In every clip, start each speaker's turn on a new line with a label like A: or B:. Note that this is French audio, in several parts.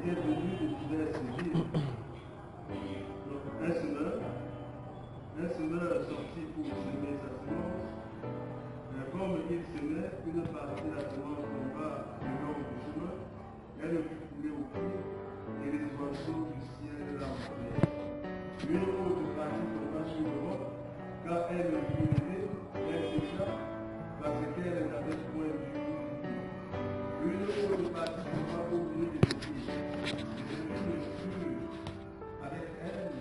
A: était venu de diverses villes. Donc, un semeur sortit pour semer sa semence. Comme il semait, une partie de la semence tomba le long du chemin. Elle fut coulée au pied et les oiseaux du ciel la mangèrent. Une autre partie tomba sur le roc, car elle fut élevée, elle sécha, parce qu'elle n'avait point vu. Une autre partie tomba au milieu des épis. Les épis furent avec elle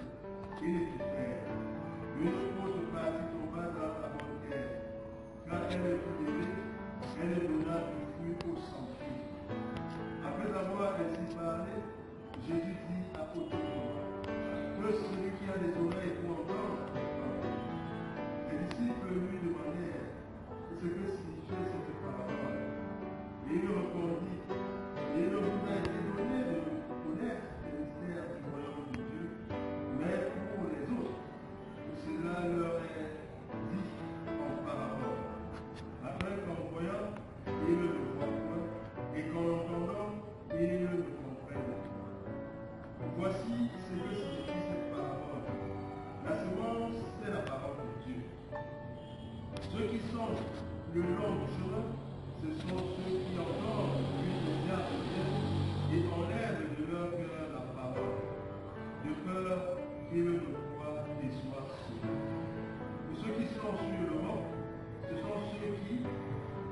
A: et les fèrent. Une autre partie tomba dans la bonne terre. Quand elle fut élevée, elle donna du fruit au centuple. Après avoir ainsi parlé, Jésus dit à haute voix, que celui qui a des oreilles pour entendre, les disciples lui demandèrent ce que signifiait cette parole. Et il répondit, il ne vous a été donné de connaître les mystères du royaume de Dieu, mais pour les autres, cela leur est dit en parabole. Afin qu'en voyant, ils ne le voient point, et qu'en entendant, ils ne le comprennent point. Voici ce que signifie cette parabole. La semence, c'est la parole de Dieu. Ceux qui sont le long du chemin, ce sont ceux qui entendent une bien et enlèvent de leur cœur la parole, de peur qu'ils ne croient et soient sauvés. Et ceux qui sont sur le roc, ce sont ceux qui,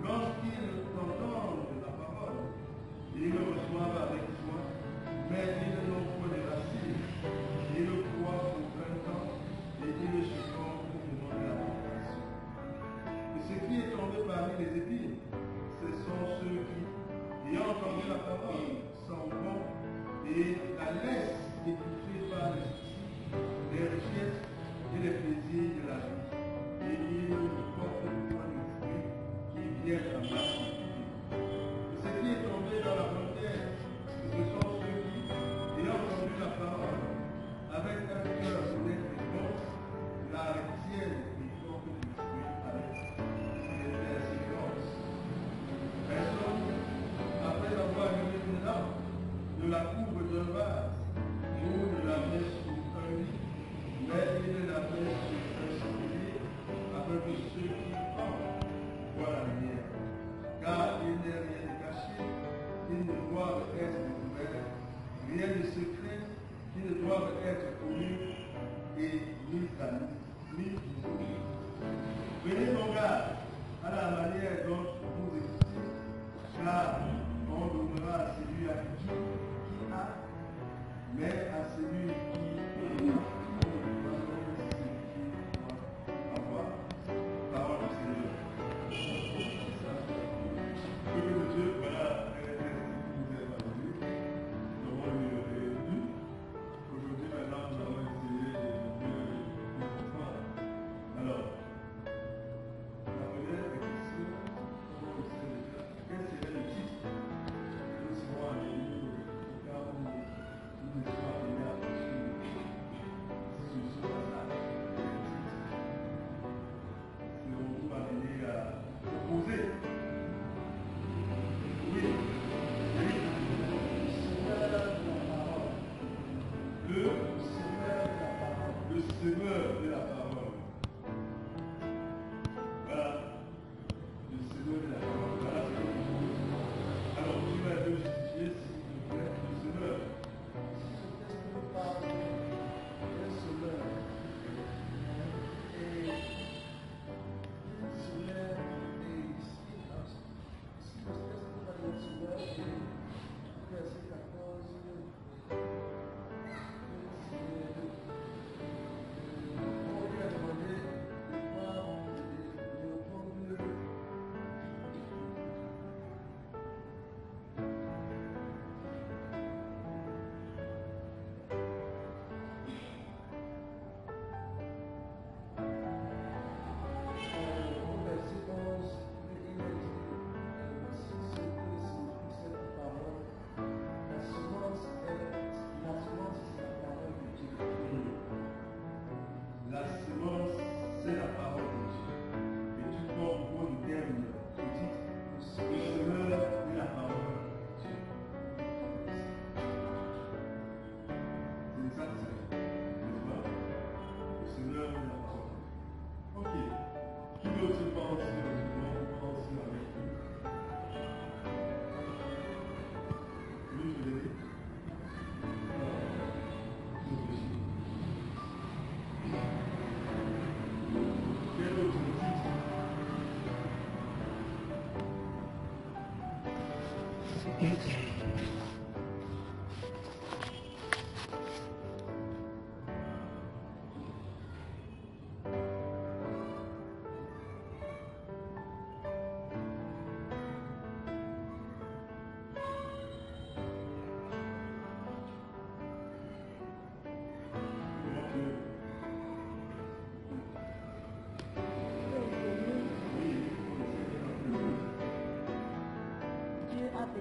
A: lorsqu'ils entendent la parole, ils le reçoivent avec joie, mais ils n'ont point de racines. Ils le croient pour un temps et ils le succombent au moment de la tentation. Et ce qui est tombé parmi les épines, ce sont ceux qui, ayant entendu la parole, s'en vont et la laissent étouffer par les soucis, les richesses et les plaisirs de la vie. Et ils ne portent point de fruit qui viennent à masse. Ce qui est tombé dans la bonne terre, ce sont ceux qui, ayant entendu la parole, avec un cœur honnête et bon, la retiennent et portent du fruit avec persévérance. Personne, après avoir levé une lampe, ne la couvre d'un vase, ou ne la met sous un lit, mais il la met sur un chandelier, afin que ceux qui entrent voient la lumière. Car il n'est rien de caché, qui ne doivent être découverts, rien de secret, qui ne doivent être connus et mis à mis divulgués. Venez mon gars, à la manière dont vous écoutez, car on donnera à celui à qui a, mais à celui qui n'a, avoir. Parole du Seigneur. Peuple de Dieu, voilà ce que nous avons entendu. Nous avons lu. Aujourd'hui, maintenant, nous allons essayer de comprendre. Alors, la première question, comment on sait déjà, quel serait le titre que nous serons à lire au cas où nous ne sommes pas venus à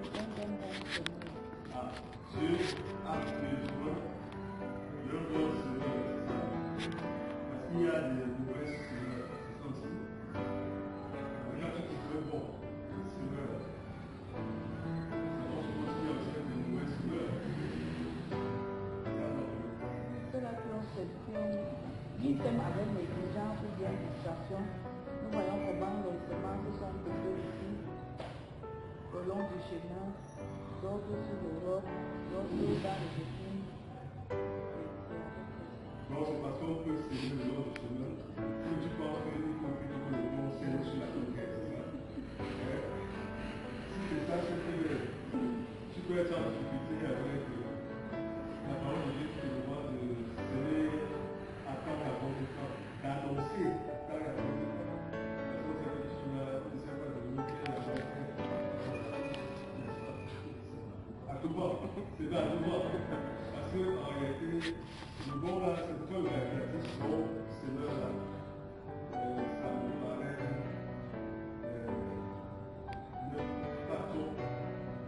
B: quelqu'un d'un bon semeur?
A: Ah, Dieu a besoin d'un bon semeur, c'est ça. Parce qu'il y a des mauvais semeurs, c'est ça aussi. Il y a tout qui fait bon, semeur. Alors, je pense qu'il y a aussi des mauvais semeurs.
B: Ceux-là qui sèment avec négligence ou bien distraction, nous voyons comment les semences sont tombées ici, le long du chemin, d'autres sur le roc, d'autres dans les épines.
A: Non, c'est parce qu'on peut s'aimer le long du chemin. Si tu penses qu'il faut plutôt que le bon s'aime sur la conquête, c'est ça. Si c'est ça, c'est que tu peux être en difficulté avec la parole de Dieu qui te demande de s'aimer à quand la bonne temps, d'annoncer quand la bonne temps. Parce qu'on sait que tu n'as pas de la bonne à tout voir, c'est bien à tout voir. Parce qu'en réalité, le bon là, c'est comme la pratique bon, c'est là, ça me paraît ne pas trop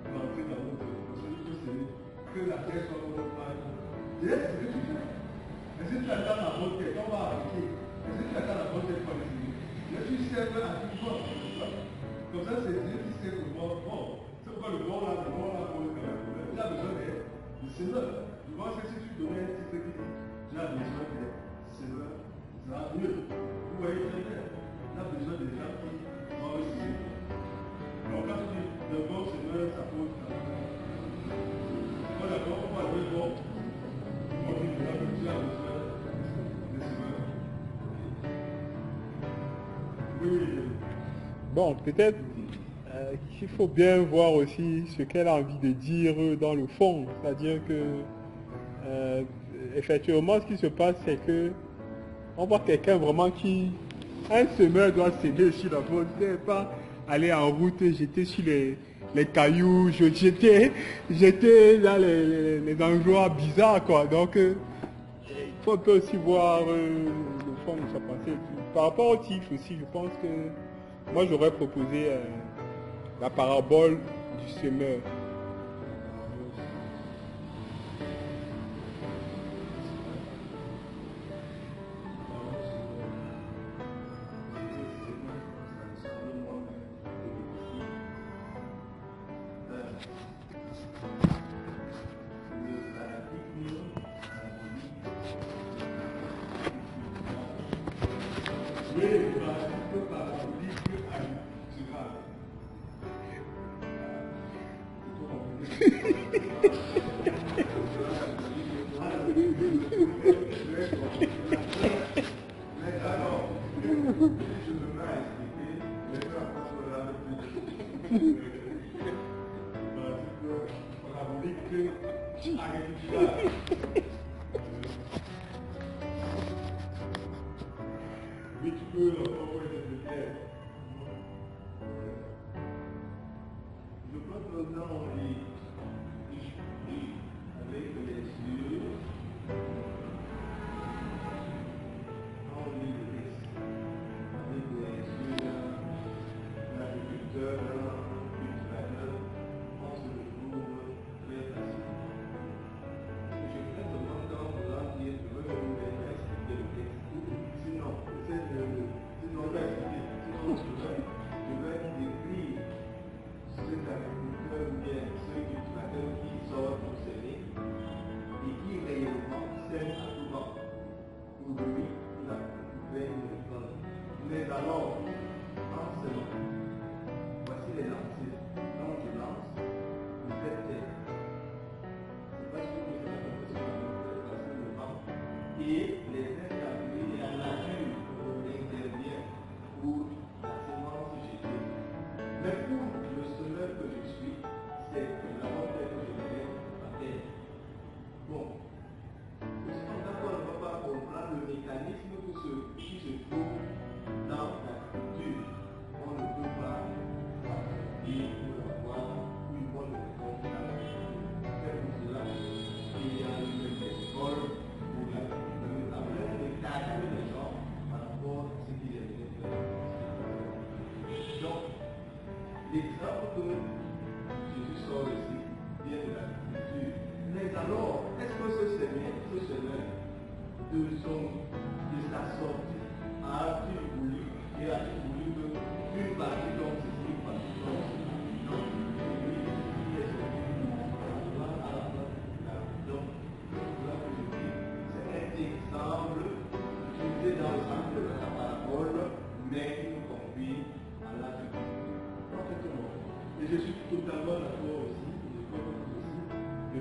A: rentrer dans notre vie. Parce que c'est que la terre soit notre part. D'ailleurs, c'est ce que tu fais. Mais si tu attends la bonne tête, on va appliquer. Mais si tu attends la bonne tête, pour les aimer. Mais tu sais à tout voir. Comme ça, c'est Dieu qui sait que bon. C'est pourquoi le bon là, pour le caractère. Il a besoin d'être le Seigneur. Je pense que si tu donnais un titre qui dit, tu as besoin d'être Seigneur, ça va mieux. Vous voyez très bien. Il a besoin des gens qui vont le suivre. Donc quand tu dis le bon Seigneur, ça pose caractère. Moi d'accord, on va dire bon. On dit que tu as besoin des Seigneurs. Oui.
C: Bon, peut-être qu'il faut bien voir aussi ce qu'elle a envie de dire dans le fond. C'est-à-dire que, effectivement, ce qui se passe, c'est que on voit quelqu'un vraiment qui, un semeur doit s'aider sur la route, pas aller en route, jeter sur les cailloux, jeter dans les endroits bizarres, quoi. Donc, il faut un peu aussi voir le fond de sa pensée. Par rapport au tif aussi, je pense que moi j'aurais proposé la parabole du semeur.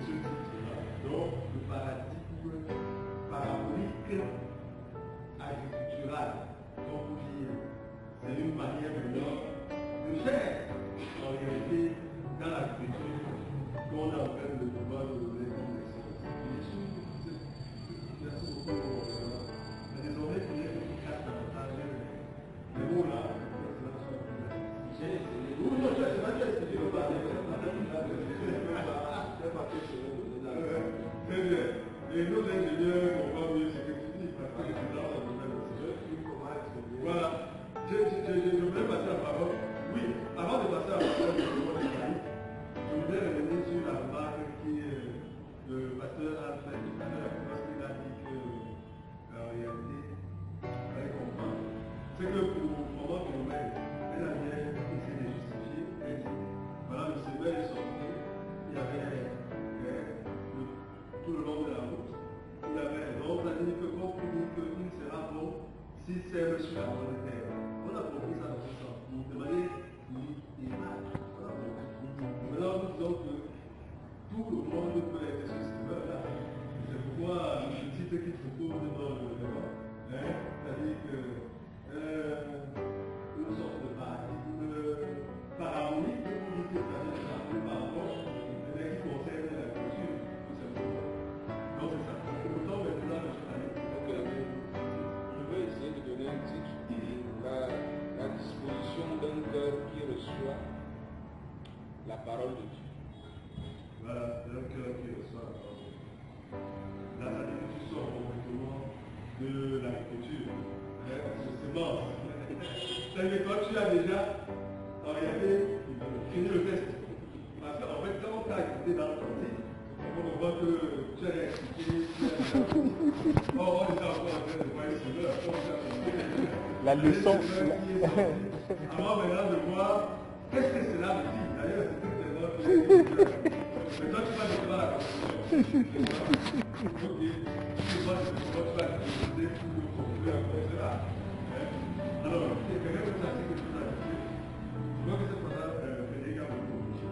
A: ce titre-là. Donc, le paradigme parabolique agricultural, comme vous dire, c'est une manière maintenant de faire, en réalité, dans l'agriculture, qu'on a en fait le pouvoir de donner comme excellence. Merci beaucoup. Mais désormais, il y a une carte davantage. Les mots là, très bien. Et nos ingénieurs comprennent mieux ce que tu dis parce que c'est dans le domaine aussi. Voilà. Je voudrais passer la parole. Oui, avant de passer la parole, je voudrais revenir sur la remarque que le pasteur a fait tout à l'heure lorsqu'il a dit que en réalité, il fallait comprendre. C'est que pendant qu'on met la mienne, il s'est justifié. Et voilà, le semeur est sorti. Il y avait tout le long de la route. Il y avait donc la dit que quand on dit qu'il sera bon s'il sème sur la bonne terre. On a compris ça dans ce sens. Vous demandez l'image. On a compris. Maintenant, nous disons que tout le monde peut être ce semeur-là. C'est pourquoi le titre qui se trouve dans le débat, c'est-à-dire que une sorte de paradigme parabolique, c'est-à-dire par rapport qui concerne la culture, tout simplement. Donc c'est ça. Autant maintenant,
D: je vais essayer de donner un titre. La disposition d'un cœur qui reçoit la parole de Dieu.
A: voilà, d'un cœur qui reçoit la parole de Dieu. Là, ça dit que tu sors complètement de l'agriculture. C'est semence. C'est-à-dire que quand tu as déjà, en réalité, fini le test. Parce qu'en fait, quand on t'a écouté dans le pratique, on voit que tu as expliqué, on est encore en train de voir une semeur.
C: La leçon.
A: Avant maintenant de voir qu'est-ce que cela veut dire. D'ailleurs, c'est tout le temps. Mais toi, tu vas devoir la conclusion. Ok. Tu vas devoir utiliser tout le conclure après cela. Alors, c'est quand même ça que tu as dit. Je vois que c'est pour ça que les gars vont corriger.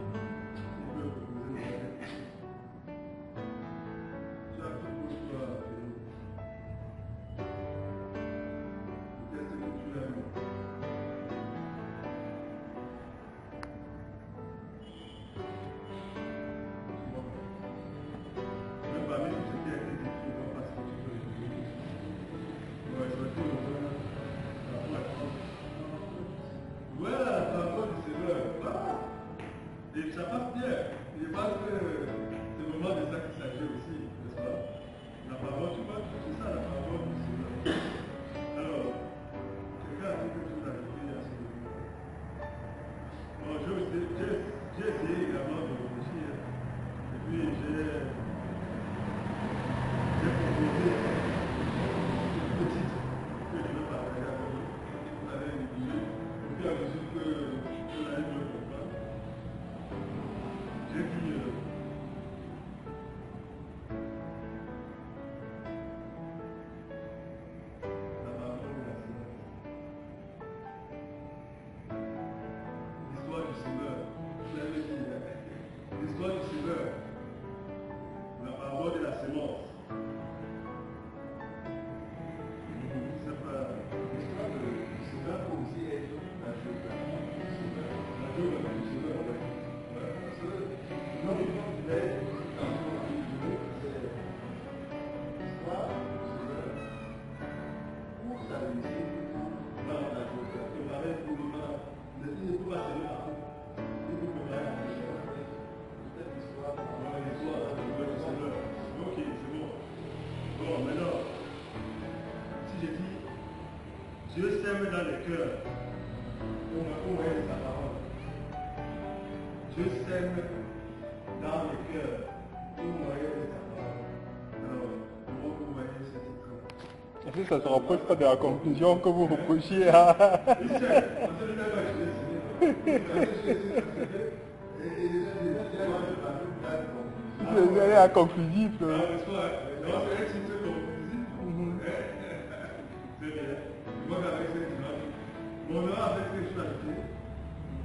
A: Ils peuvent proposer des choses. Tu as tout pour toi, Pélo. Qu'est-ce que tu as vu? Même parmi tout ce qui a été dit, tu ne vois pas ce que tu peux résoudre. Ouais, je vais tout le faire. Voilà, la parole du Seigneur. Voilà. Et ça passe bien. Je pense que c'est vraiment de ça qu'il s'agit aussi, n'est-ce pas? La parole, tu vois, c'est ça la parole du Seigneur. Alors, quelqu'un a dit que tu l'as écouté à ce niveau. Bon, j'ai essayé également de réfléchir. Et puis j'ai proposé une petite que je veux partager avec vous. Vous allez l'étudier. Au fur et à mesure que vous allez me comprendre. J'ai dit la parole de la semence. L'histoire du semeur. Vous l'avez dit, l'histoire du semeur. La parole de la semence. C'est pas l'histoire du semeur peut aussi être la géographie du semeur. La géographie du semeur, en fait. Parce que non, il faut que c'est l'histoire du semeur. Pour sa réussite, dans la géographie, pareil pour le mal. Il ne peut pas se partout. Il faut préparer la géographie. Cette histoire, l'histoire du semeur. Ok, c'est bon. Bon, maintenant, si je dis Dieu sème dans les cœurs, on voyait sa parole. Dieu sème dans les cœurs, on voyait sa parole. Alors, comment vous voyez ce titre?
C: Est-ce que ça ne se rapproche pas de la conclusion que vous reprochiez à...
A: Il sait, parce que le gars va jouer,
C: Vous allez à conclusif.
A: c'est un titre conclusif. C'est bien. Moi, avec cette image, bon, là, avec ce que je l'ai dit,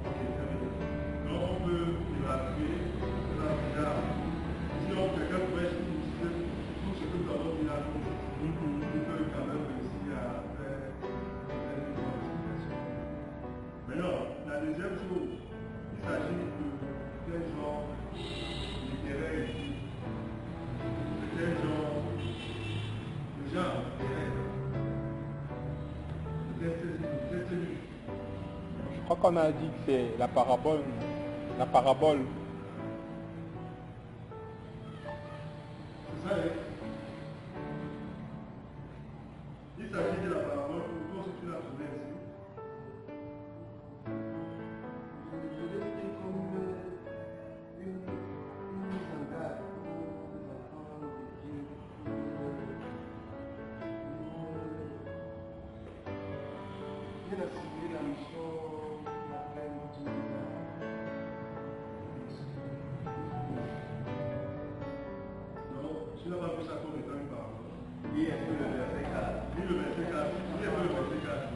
A: ok, très bien. Donc, on peut évaluer, là, déjà, si on
C: crois qu'on a dit que c'est la parabole. La parabole.
A: C'est ça, hein? Il s'agit de la parabole pour toi si tu l'as trouvé ici. Je l'ai pris comme une sangade pour les enfants de Dieu. Il a suivi la mission la pleine du non, tu n'as pas vu ça comme étant une parabole. Lis un peu le verset 4. Lis le verset 4. Lis un peu le verset 4.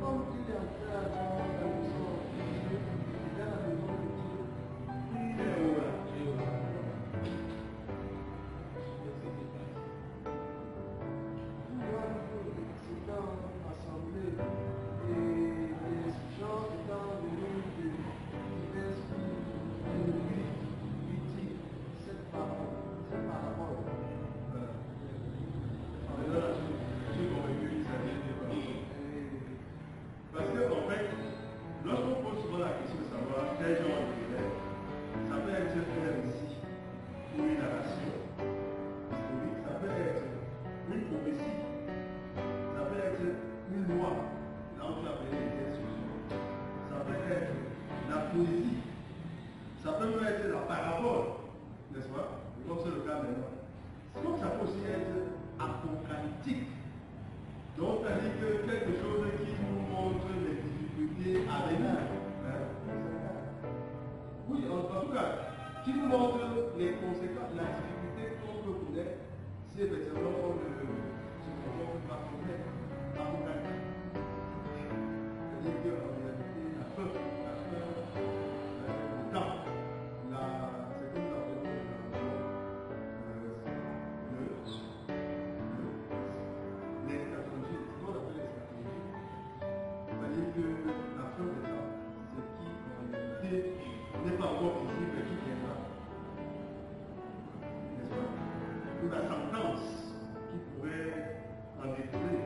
A: Comme tu es entré dans la maison de Dieu, dans la maison de Dieu, il est où là? S'étant assemblés et les gens étant venus de divers pays et lui dit cette parabole. Maintenant, je suis convaincu qu'il s'agit de parabole. Parce qu'en fait, lorsqu'on pose souvent la question de savoir quel genre de élève, ça peut être un récit ou une narration historique, ça peut être une prophétie, ça peut être une loi, là on peut appeler les instructions, ça peut être la poésie, ça peut même être la parabole, n'est-ce pas? Comme c'est le cas maintenant. Donc ça peut aussi être apocalyptique. Donc c'est-à-dire que quelque chose qui nous montre les difficultés à venir. Hein? Oui, en tout cas, qui nous montre les conséquences, la difficulté qu'on peut connaître si effectivement on ne se comporte pas comme apocalyptique. C'est-à-dire qu'en réalité, la fin, le temps, c'est comme ça l'eschatologie, c'est ce qu'on appelle l'eschatologie. C'est-à-dire que la fin des temps, c'est qui en réalité n'est pas encore visible et qui viendra. N'est-ce pas? Ou la sentence qui pourrait en découler.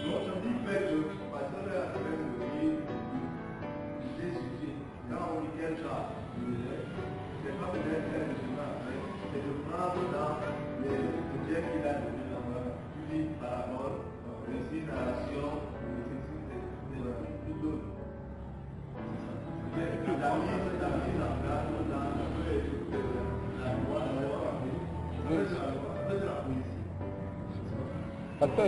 A: Donc ça dit que, par exemple, à travers le livre du Jésus, quand on dit quel genre de l'élève, c'est pas peut-être un musulman, c'est de prendre dans les biens qu'il a donné là-bas, une parabole, récit, narration, tout d'autre. C'est ça. La mise en garde dans la loi, ça peut être la poésie.
C: Parce que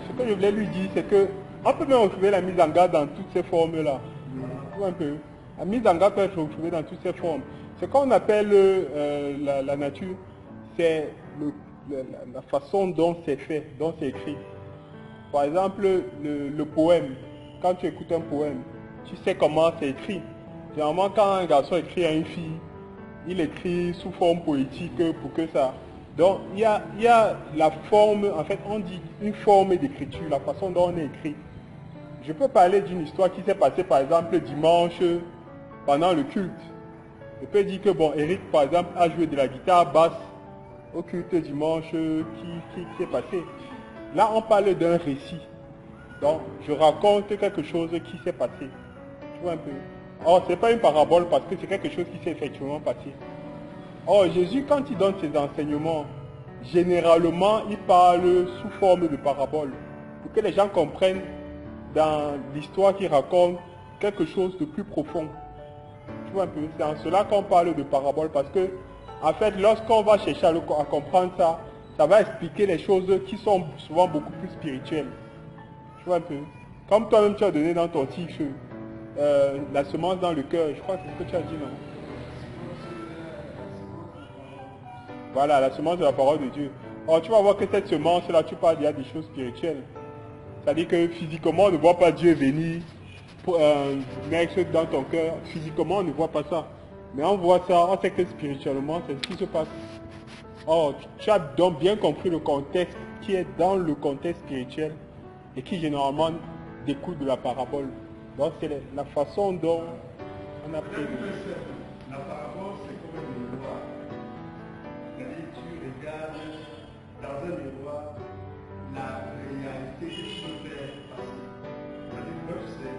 C: ce que je voulais lui dire, c'est que on peut même retrouver la mise en garde dans toutes ces formes-là. Tu vois un peu. La mise en garde peut être retrouvée dans toutes ces formes. Ce qu'on appelle la nature, c'est la façon dont c'est fait, dont c'est écrit. Par exemple, le poème. Quand tu écoutes un poème, tu sais comment c'est écrit. Généralement, quand un garçon écrit à une fille, il écrit sous forme poétique pour que ça... Donc, il y a la forme, en fait, on dit une forme d'écriture, la façon dont on est écrit. Je peux parler d'une histoire qui s'est passée, par exemple, dimanche, pendant le culte. Je peux dire que, bon, Eric, par exemple, a joué de la guitare basse au culte dimanche qui s'est passé. Là, on parle d'un récit. Donc, je raconte quelque chose qui s'est passé. Tu vois un peu. Or, ce n'est pas une parabole parce que c'est quelque chose qui s'est effectivement passé. Or, Jésus, quand il donne ses enseignements, généralement, il parle sous forme de parabole. Pour que les gens comprennent dans l'histoire qu'il raconte quelque chose de plus profond. Tu vois un peu. C'est en cela qu'on parle de parabole parce que, en fait, lorsqu'on va chercher à comprendre ça, ça va expliquer les choses qui sont souvent beaucoup plus spirituelles. Tu vois un peu. Comme toi-même tu as donné dans ton titre, la semence dans le cœur, je crois que c'est ce que tu as dit, non? Voilà, la semence de la parole de Dieu. Or, tu vas voir que cette semence-là, tu parles, il y a des choses spirituelles. C'est-à-dire que physiquement, on ne voit pas Dieu venir pour mettre dans ton cœur. Physiquement, on ne voit pas ça. Mais on voit ça, on sait que spirituellement, c'est ce qui se passe. Or, tu as donc bien compris le contexte qui est dans le contexte spirituel et qui généralement découle de la parabole. Donc, c'est la façon dont on a pris.
A: La parabole, c'est comme un miroir. C'est-à-dire que tu regardes dans un miroir la réalité que tu peux faire passer. C'est-à-dire que tu sais,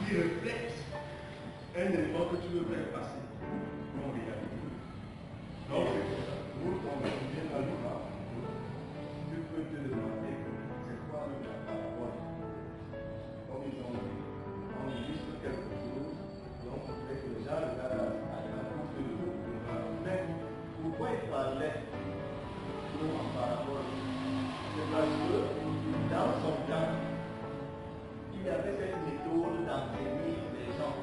A: qui reflète un élément que tu veux faire passer en réalité. Donc c'est pour ça. Nous, quand on vient dans le cas, tu peux te demander c'est quoi le parabole. Comme ils ont dit, on illustre quelque chose, donc on fait que les gens regardent à la bouche de nous. Mais pourquoi il parlait en parabole? C'est parce que dans son temps, il y avait cette méthode d'enseigner les gens.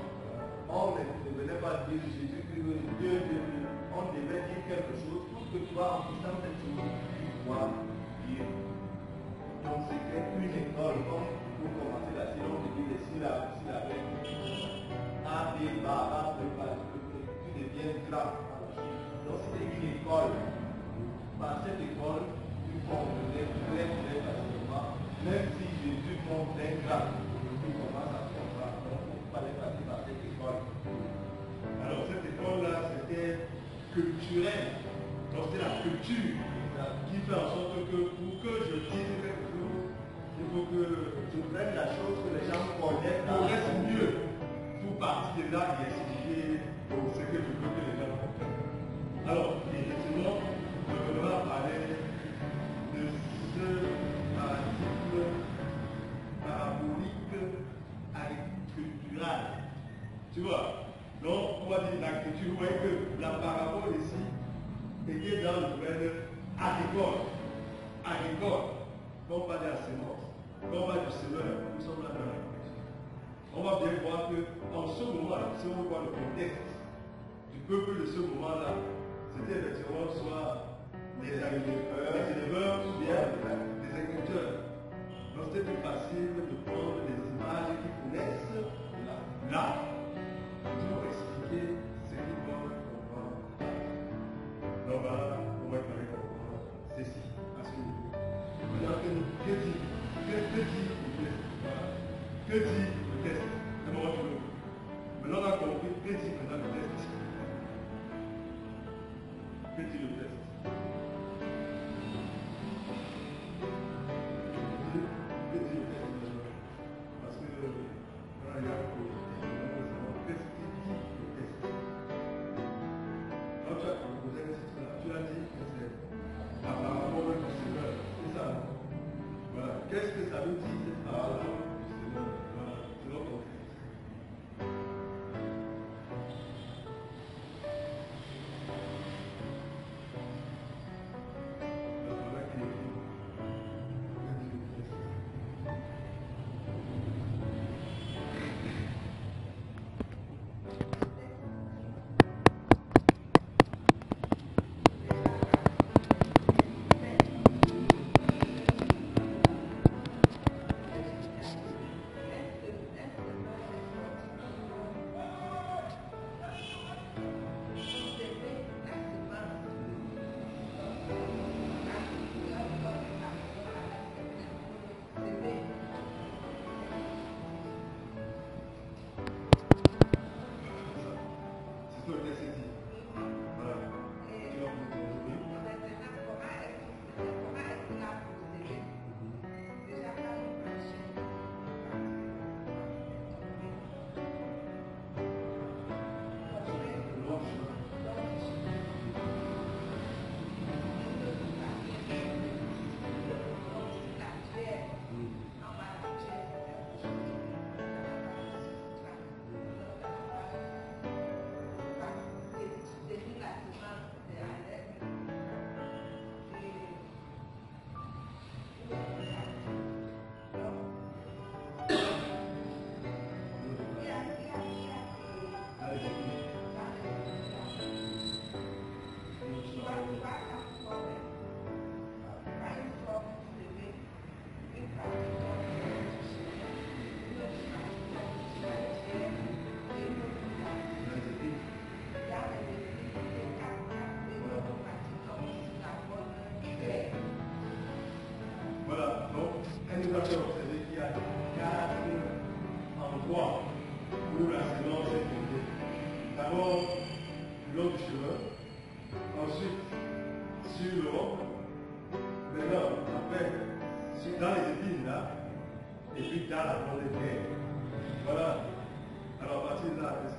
A: On ne venait pas dire Jésus que Dieu, on devait dire quelque chose pour que toi, en faisant cette chose, tu dois dire. Donc c'était une école, comme pour commencer la série, on dit les syllabes, A, B, B, A, B, B, tu deviens grand. Donc c'était une école. Par cette école, tu comprenais très très facilement, même si Jésus montre un grand, tu commences à comprendre. Donc il fallait passer par cette école. Alors cette école-là, c'était culturel. Donc c'est la culture qui fait en sorte que pour que je dise quelque chose, il faut que je prenne la chose que les gens connaissent mieux pour partir de là et expliquer ce que je veux que les gens comprennent. Alors, effectivement, je voudrais parler de ce paradigme parabolique agricultural. Tu vois? Donc, on va dire la culture, vous voyez que la parabole ici était dans le domaine agricole. Agricole. Quand on parle de la sémence, quand on parle du semeur, nous sommes là dans l'agriculture. On va bien voir qu'en ce moment-là, si on veut voir le contexte du peuple de ce moment-là, c'était effectivement soit des éleveurs ou bien des agriculteurs. Donc c'était plus facile de prendre des images qui connaissent là pour expliquer ce qu'ils doivent comprendre. Donc voilà, on va parler comprendre ceci à ce niveau. Maintenant, que dit le test? Que dit le test? Maintenant on a compris que dit maintenant le test. Que dit le test? Que dit le test? Parce que voilà, il y a qu'est-ce qui dit le test? Quand tu as posé la question, tu as dit que c'est la parabole du Seigneur. C'est ça. Voilà. Qu'est-ce que ça veut dire cette parabole du Seigneur? Voilà. C'est notre contexte.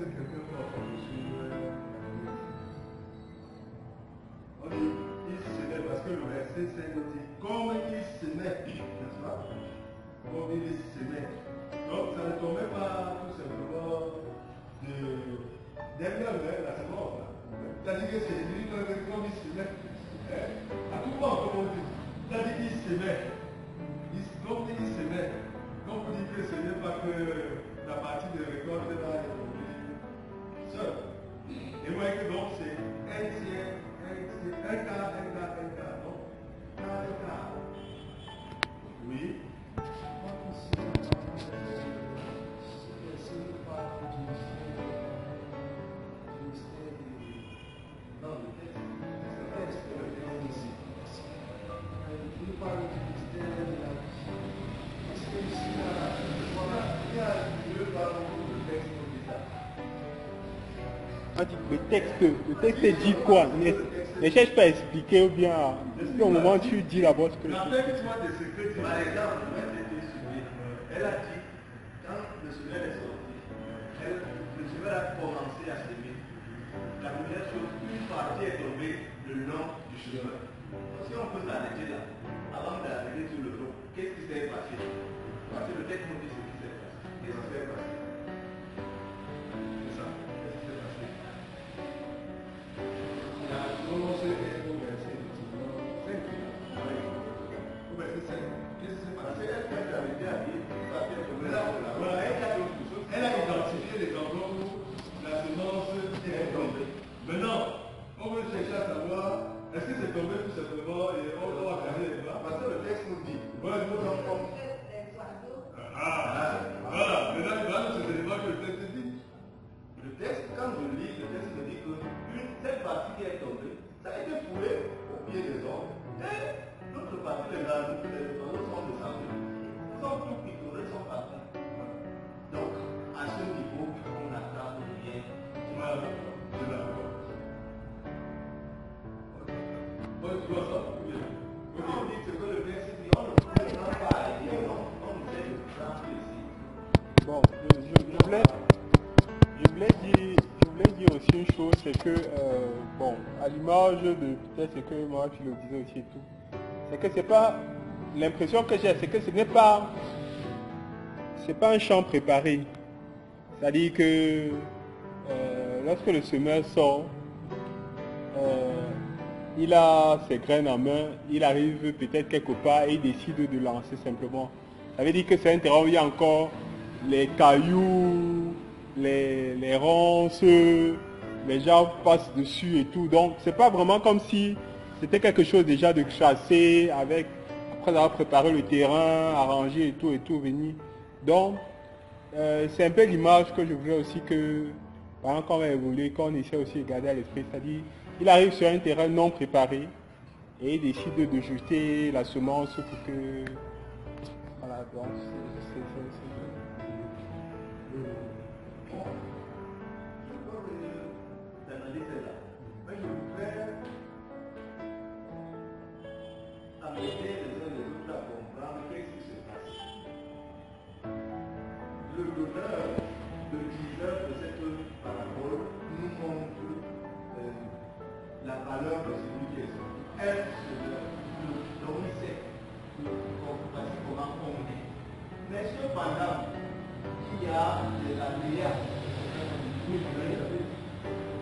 A: que quelqu'un peut entendre sur on dit il se met parce que le verset 5 nous dit comme il se met, n'est-ce pas? Comme il se met. Donc ça ne tombait pas tout simplement derrière la semence. C'est-à-dire que c'est lui comme il se met. À tout moment, comme on dit. C'est-à-dire qu'il se met. Donc il se met. Donc on dit que ce n'est pas que la partie de récolte là est tombée seule. Et vous voyez que donc c'est un tiers, un quart, donc un quart. Oui.
C: Le texte dit quoi? Ne cherche pas à expliquer ou bien au moment où tu dis d'abord ce que
A: la fin que tu vois des secrets, par exemple, elle a dit, quand le semeur est sorti, le semeur a commencé à semer. La première chose, une partie est tombée le long du chemin. Si on peut s'arrêter là, avant d'arriver sur le long, qu'est-ce qui s'est passé? Parce que le texte nous dit ce qui s'est passé. Qu'est-ce qui s'est passé? C'est ça. Qu'est-ce qui s'est passé? Il a commencé au verset 5. Au verset 5. Qu'est-ce qui s'est passé? Elle avait bien dit, ça a bien tombé là. Elle a identifié les endroits où la semence est tombée. Maintenant, on veut chercher à savoir, est-ce que c'est tombé tout simplement et on va regarder les bras? Parce que le texte nous dit, voilà, nous sommes comme... Voilà, maintenant il va nous ces éléments que le texte dit. Le texte, quand je lis, le texte me dit que cette partie qui est tombée, ça a été foulé au pied des hommes. Et l'autre partie, les oiseaux sont descendus. Ils sont tout picorés, ils sont partis. Donc, à ce niveau, on attend rien. Voilà, c'est d'accord. Tu vois ça? Quand on dit ce que le texte dit, on ne peut pas aller, on essaie de prendre ici.
C: Bon, je voulais dire aussi une chose, c'est que, bon, à l'image de peut-être ce que moi tu le disais aussi et tout, c'est que c'est pas, l'impression que j'ai, c'est que ce n'est pas, c'est pas un champ préparé. C'est-à-dire que lorsque le semeur sort, il a ses graines en main, il arrive peut-être quelque part et il décide de lancer simplement. Ça veut dire que c'est un terrain où il y a encore les cailloux, les ronces, les gens passent dessus et tout. Donc c'est pas vraiment comme si c'était quelque chose déjà de chassé avec, après avoir préparé le terrain, arrangé et tout venir. Donc c'est un peu l'image que je voulais aussi que, par exemple, quand on va évoluer, quand on essaie aussi de garder à l'esprit, c'est-à-dire il arrive sur un terrain non préparé et il décide de jeter la semence pour que... Voilà, donc
A: le donneur, le diseur de cette parabole nous montre la valeur de celui qui est sorti. Elle, donc il sait voici comment on est. Mais cependant, il y a des aléas.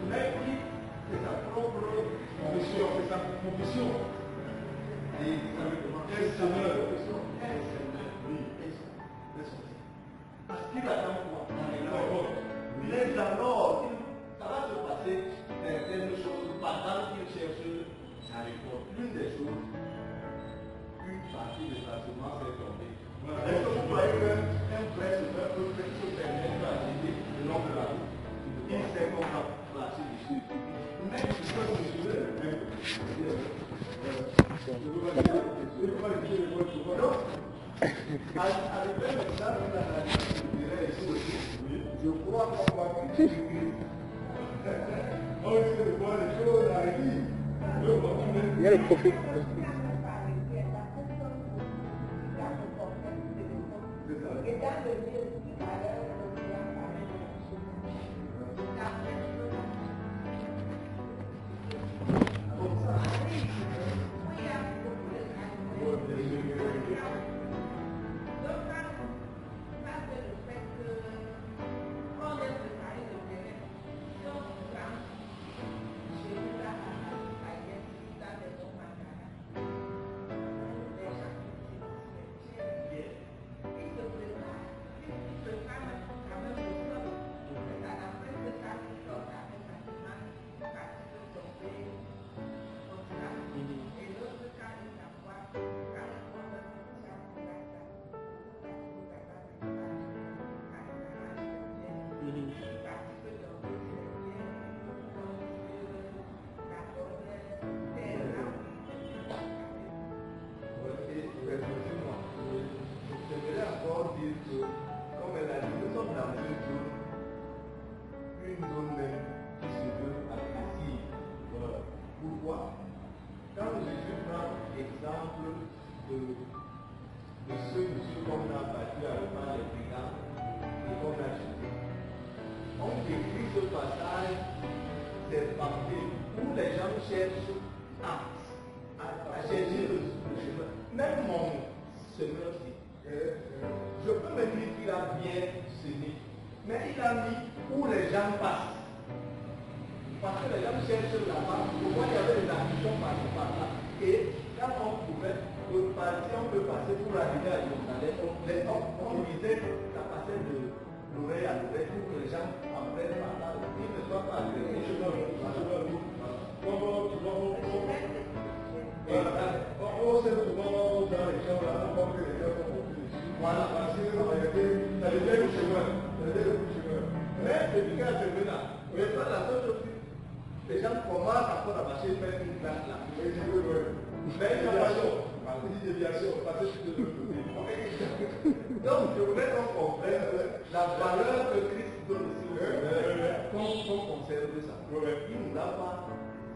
A: Mais qui, c'est sa propre conviction, c'est sa conviction. Et ça veut dire, quel seigneur, oui, parce qu'il attend quoi? Mais alors, ça va se passer certaines choses pendant qu'il cherche sa réponse. L'une des choses, une partie de sa semence est tombée. Est-ce que vous voyez qu'un vrai semeur peut se permettre d'arriver le long de la route? Il sait comment marcher dessus. Mais ce que vous suivez, avec un exemple, je dirais ici aussi, je crois qu'on va critiquer. On essaie de voir les choses à l'église.
C: il y a le profil.
E: écrit ce passage, c'est parti où les gens cherchent à chercher le chemin. Même mon semeur dit, je peux me dire qu'il a bien semé, mais il a mis où les gens passent. Parce que les gens cherchent là-bas, pour moi il y avait des actions par là. Et quand on pouvait partir, on peut passer pour arriver à Jérusalem, on disait que ça passait de l'oreille à l'oreille pour que les gens apprennent par là. Ils ne soient pas agressés.
A: On sait souvent dans les champs là, on voit que les gens sont confus. Voilà, parce que en réalité, ça devient le chemin. Mais depuis qu'elle est venue là, mais pas la seule chose. Les gens commencent encore à marcher, faire une classe là. Mais je veux faire une déviation, parce que je te donc je voudrais qu'on comprenne la valeur que Christ donne ici au Seigneur, qu'on conserve ça. Il ne l'a pas.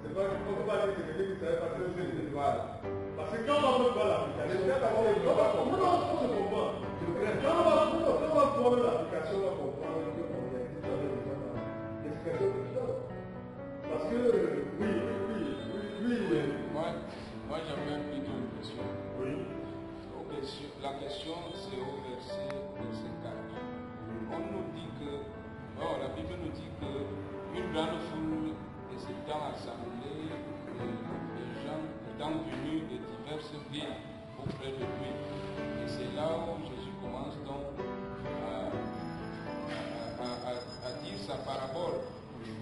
A: C'est pas qu'on ne peut pas dire que c'est quelqu'un qui savait passer le sel de l'histoire. Parce que quand on ne peut pas l'application, on se comprend. Quand on va prendre l'application, on va comprendre que on a été dans l'expression de Dieu. Parce que, oui.
D: Moi j'avais plutôt une question.
A: Oui.
D: La question c'est au verset 4. On nous dit que, la Bible nous dit que une grande foule s'étant assemblée, les gens étant venus de diverses villes auprès de lui. Et c'est là où Jésus commence donc à dire sa parabole.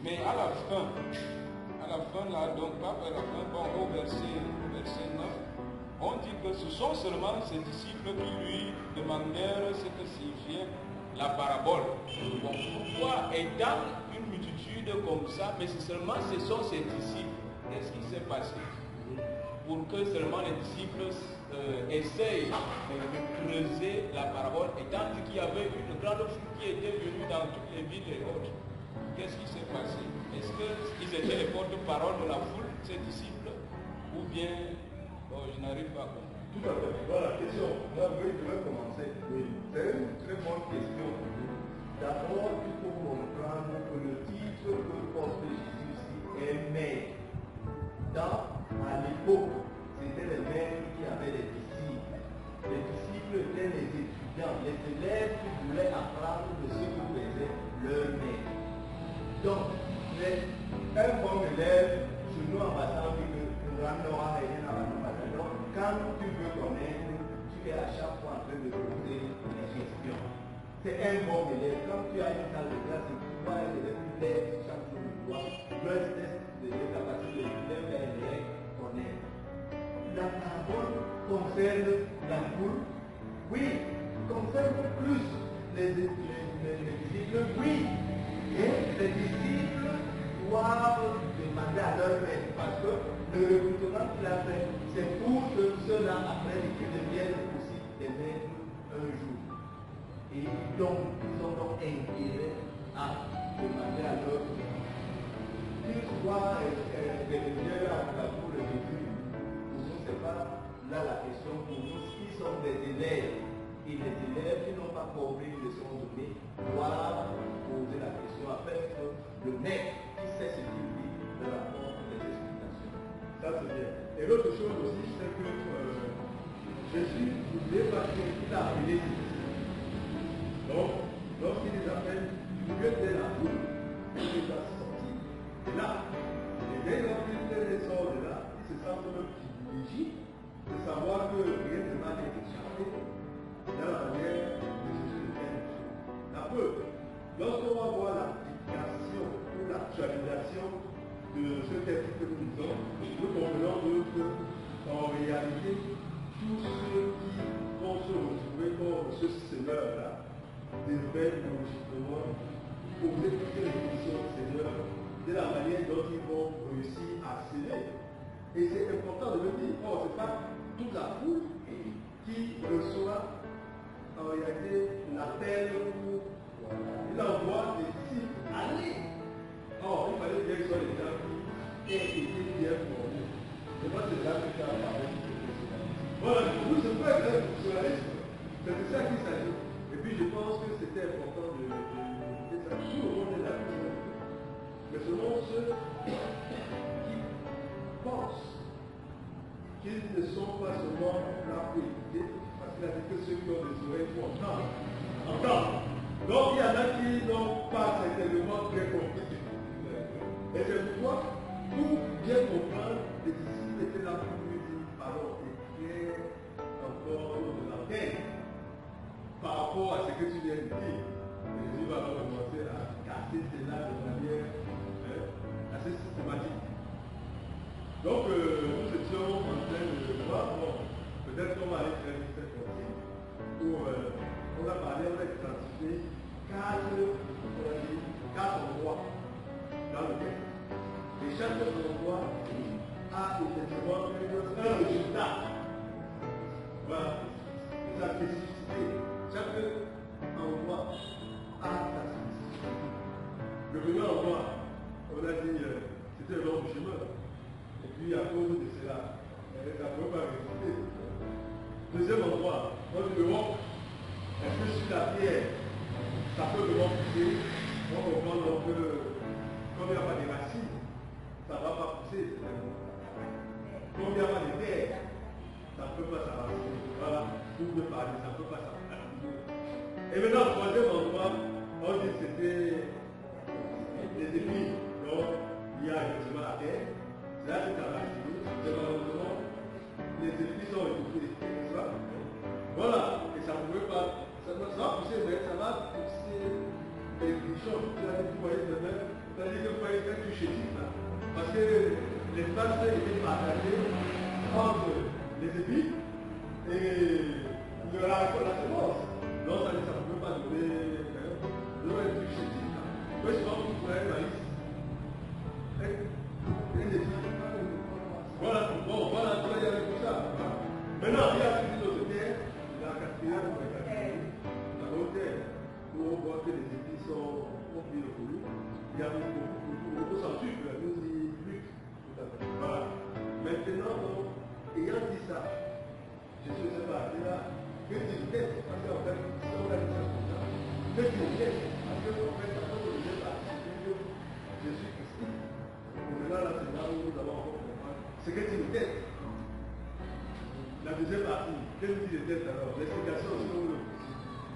D: Mais à la fin là, donc pas vers la fin, bon, au verset 9, on dit que ce sont seulement ses disciples qui lui demandèrent ce que signifiait la parabole. Bon, pourquoi étant une multitude comme ça, mais ce sont ses disciples. Qu'est-ce qui s'est passé pour que seulement les disciples essayent de creuser la parabole, étant qu'il y avait une grande foule qui était venue dans toutes les villes et autres? Qu'est-ce qui s'est passé? Est-ce qu'ils étaient les porte-parole de la foule, ces disciples, ou bien je n'arrive pas à comprendre?
A: Tout à fait. Voilà la question. Là, oui, je vais commencer. Oui. C'est une très bonne question. D'abord, il faut comprendre que le titre que porte Jésus ici est maître. À l'époque, c'était les maîtres qui avaient les disciples. Les disciples étaient les étudiants, les élèves qui voulaient apprendre de ce que faisait leur maître. Donc, un bon élève, chez nous en passant, dit que donc, quand tu veux connaître, tu es à chaque fois en train de poser des questions. C'est un bon élève. Quand tu as une salle de classe, tu vois un élève qui lève chaque jour, tu vois, le test de capacité de l'élève connaître. La parabole concerne la foule, oui, concerne plus les disciples, oui. Et les disciples doivent demander à leur maître, parce que le recrutement qu'il a fait, c'est pour que ceux-là, après, qu'ils deviennent aussi des maîtres un jour. Et donc, ils ont donc intérêt à demander à leur maître. Qu'ils soient bénéficiaires à la foule de Jésus, pour nous, ce n'est pas là la question. Pour nous, qui sont des élèves, et les élèves qui n'ont pas compris une leçon donnée, doivent poser la question afin que le maître qui sait ce qu'il dit leur apporte des explications. Ça c'est bien. Et l'autre chose aussi, c'est que Jésus voulait pas qu'il a appelé ses disciples. Donc, lorsqu'il les appelle, du milieu de la foule, il va sortir de là. Et dès lorsqu'il les sort de là, il se sent même privilégié de savoir que rien ne va être échappé dans la manière de Jésus de faire les choses. La preuve, lorsqu'on va voir l'application ou l'actualisation de ce texte que nous lisons, nous comprenons que, en réalité, tous ceux qui vont se retrouver comme ce Seigneur-là devraient logiquement poser toutes les questions au Seigneur de la manière dont ils vont réussir à s'aimer. Et c'est important de le dire. Or, ce n'est pas toute la foule qui reçoit en réalité l'appel où il envoie des disciples aller. Or, il fallait bien que ce soit les gens qui aient été bien formés. Je pense que c'est là que tu as parlé du professionnalisme. Voilà, nous, c'est pas un professionnalisme. C'est de ça qu'il s'agit. Et puis, je pense que c'était important de dire ça. Tout le monde est là. qu'ils ne sont pas seulement là pour écouter, parce qu'il a dit que ceux qui ont des oreilles pour entendre. Donc il y en a qui n'ont pas certainement bien compris. Et c'est pourquoi, pour bien comprendre, les disciples étaient là pour lui dire, alors éclaire encore de la peine par rapport à ce que tu viens de dire. Et Jésus va commencer à casser cela de manière assez systématique. Donc, nous étions en train de voir, bon, peut-être qu'on va aller très vite cette fois-ci, où on a parlé, on a identifié quatre endroits dans le texte. Et chaque endroit a effectivement un résultat. Voilà, c'est sa spécificité. Chaque endroit a sa spécificité. Le premier endroit, on a dit, c'était le long du chemin. Et puis à cause de cela, ça ne peut pas résister. Deuxième endroit, on dit le vent. Est-ce que sur la pierre, ça peut vraiment pousser? On comprend donc que comme il n'y a pas de racines, ça ne va pas pousser. Comme il n'y a pas de terre, ça ne peut pas s'avancer. Voilà, pour ne parler, ça ne peut pas s'avancer. Et maintenant, le troisième endroit, on dit que c'était des épis. Donc, il y a effectivement la terre. Là, c'est à la chimie, malheureusement, les épis sont étouffés, c'est ça? Voilà, et ça ne pouvait pas, ça va pousser, mais ça va pousser les bichons. Vous voyez demain, c'est-à-dire que vous voyez faire du chétif là. Parce que les places étaient partagées entre les épis et la semence. Donc, ça ne pouvait pas donner du chétif là. Moi, je pense que vous voyez le maïs. Voilà, bon, voilà, il y avait tout ça. Maintenant, il y a une autre terre, la quatrième, la haute terre, où on voit que les épis sont bien reconnus. Il y a beaucoup centuple, nous dit Luc. Voilà. Maintenant, donc, ayant dit ça, Jésus s'est parti là, que dit tête, parce qu'en fait, si on a dit ça comme ça, que dit tête, parce qu'en fait, quand on est parti, Jésus-Christ. Maintenant, là, c'est là où nous allons encore comprendre ce que dit une tête. La deuxième partie, qu'est-ce que dit une tête alors? L'explication sur le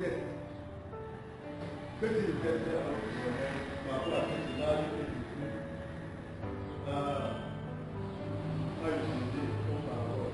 A: tête. Que dit une tête par rapport à ce personnage qui est décrit à utiliser comme parole?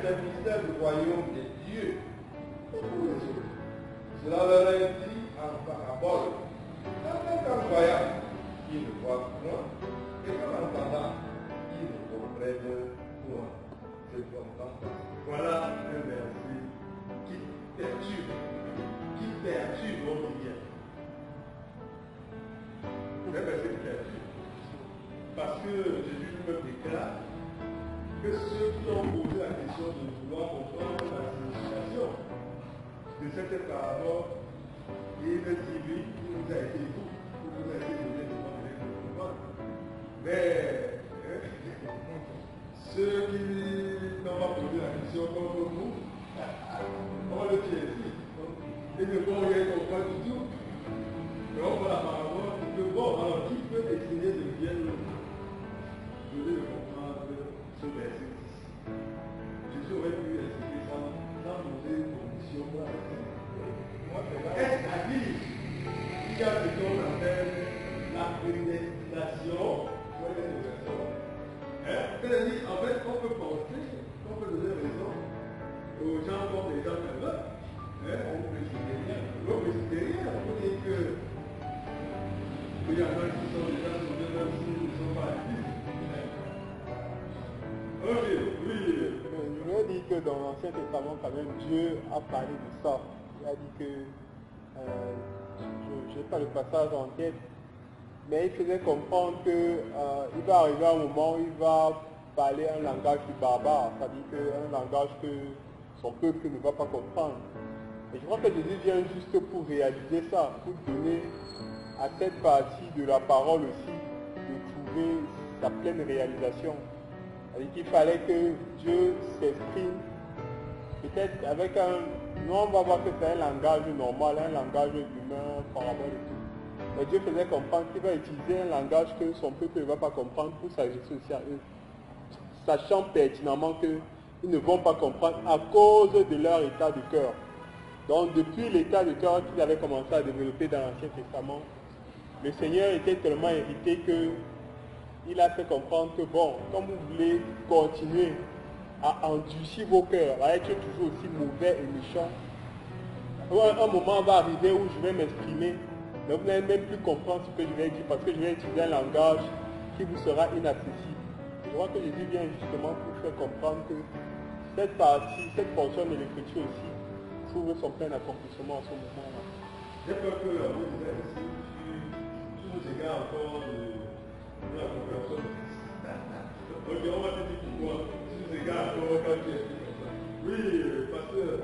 F: Le mystère du royaume de Dieu. Cela leur est dit en parabole. Qu'en voyant, ils ne voient point, et qu'en entendant, ils ne comprennent point. C'est comme ça.
A: Voilà un verset qui perturbe notre bien. Un verset qui perturbe. Parce que Jésus lui-même déclare que ceux qui ont posé la question de vouloir comprendre la signification de cette parabole, il dit oui, il nous a été tout, il nous a été donné de comprendre. Mais ceux qui n'ont pas posé la question comme nous, on le tient ici. Ils ne vont rien comprendre du tout. Mais on voit la parabole, que bon, alors qui peut essayer de bien donner le comprendre
F: y a ce qu'on appelle la prédestination pour les personnes. C'est-à-dire, en fait, on peut penser, on peut donner raison aux gens comme des gens comme eux. On peut citer rien. On peut citer rien. On peut dire que il y en a qui sont déjà sauvés même s'ils ne sont pas actifs. Ok, oui.
C: Je veux dire que dans l'Ancien Testament, quand même, Dieu a parlé de ça. Il a dit que, je n'ai pas le passage en tête, mais il faisait comprendre qu'il va arriver un moment où il va parler un langage plus barbare, c'est-à-dire un langage que son peuple ne va pas comprendre. Et je crois que Jésus vient juste pour réaliser ça, pour donner à cette partie de la parole aussi de trouver sa pleine réalisation. C'est-à-dire qu'il fallait que Dieu s'exprime peut-être avec nous on va voir que c'est un langage normal, un langage humain, parabole et tout. Mais Dieu faisait comprendre qu'il va utiliser un langage que son peuple ne va pas comprendre pour s'adresser aussi à eux, sachant pertinemment qu'ils ne vont pas comprendre à cause de leur état de cœur. Donc depuis l'état de cœur qu'il avait commencé à développer dans l'Ancien Testament, le Seigneur était tellement irrité qu'il a fait comprendre que bon, comme vous voulez continuer à endurcir vos cœurs, à être toujours aussi mauvais et méchants, un moment va arriver où je vais m'exprimer, mais vous n'allez même plus comprendre ce que je vais dire parce que je vais utiliser un langage qui vous sera inaccessible. Je crois que Jésus vient justement pour faire comprendre que cette partie, cette portion de l'Écriture aussi trouve son plein accomplissement à ce moment-là.
F: J'ai peur que la voix de ici, tu nous égares encore de la conversion. Ok, on va te dire pourquoi. Tu nous égares encore quand tu expliques comme ça. Oui, pasteur.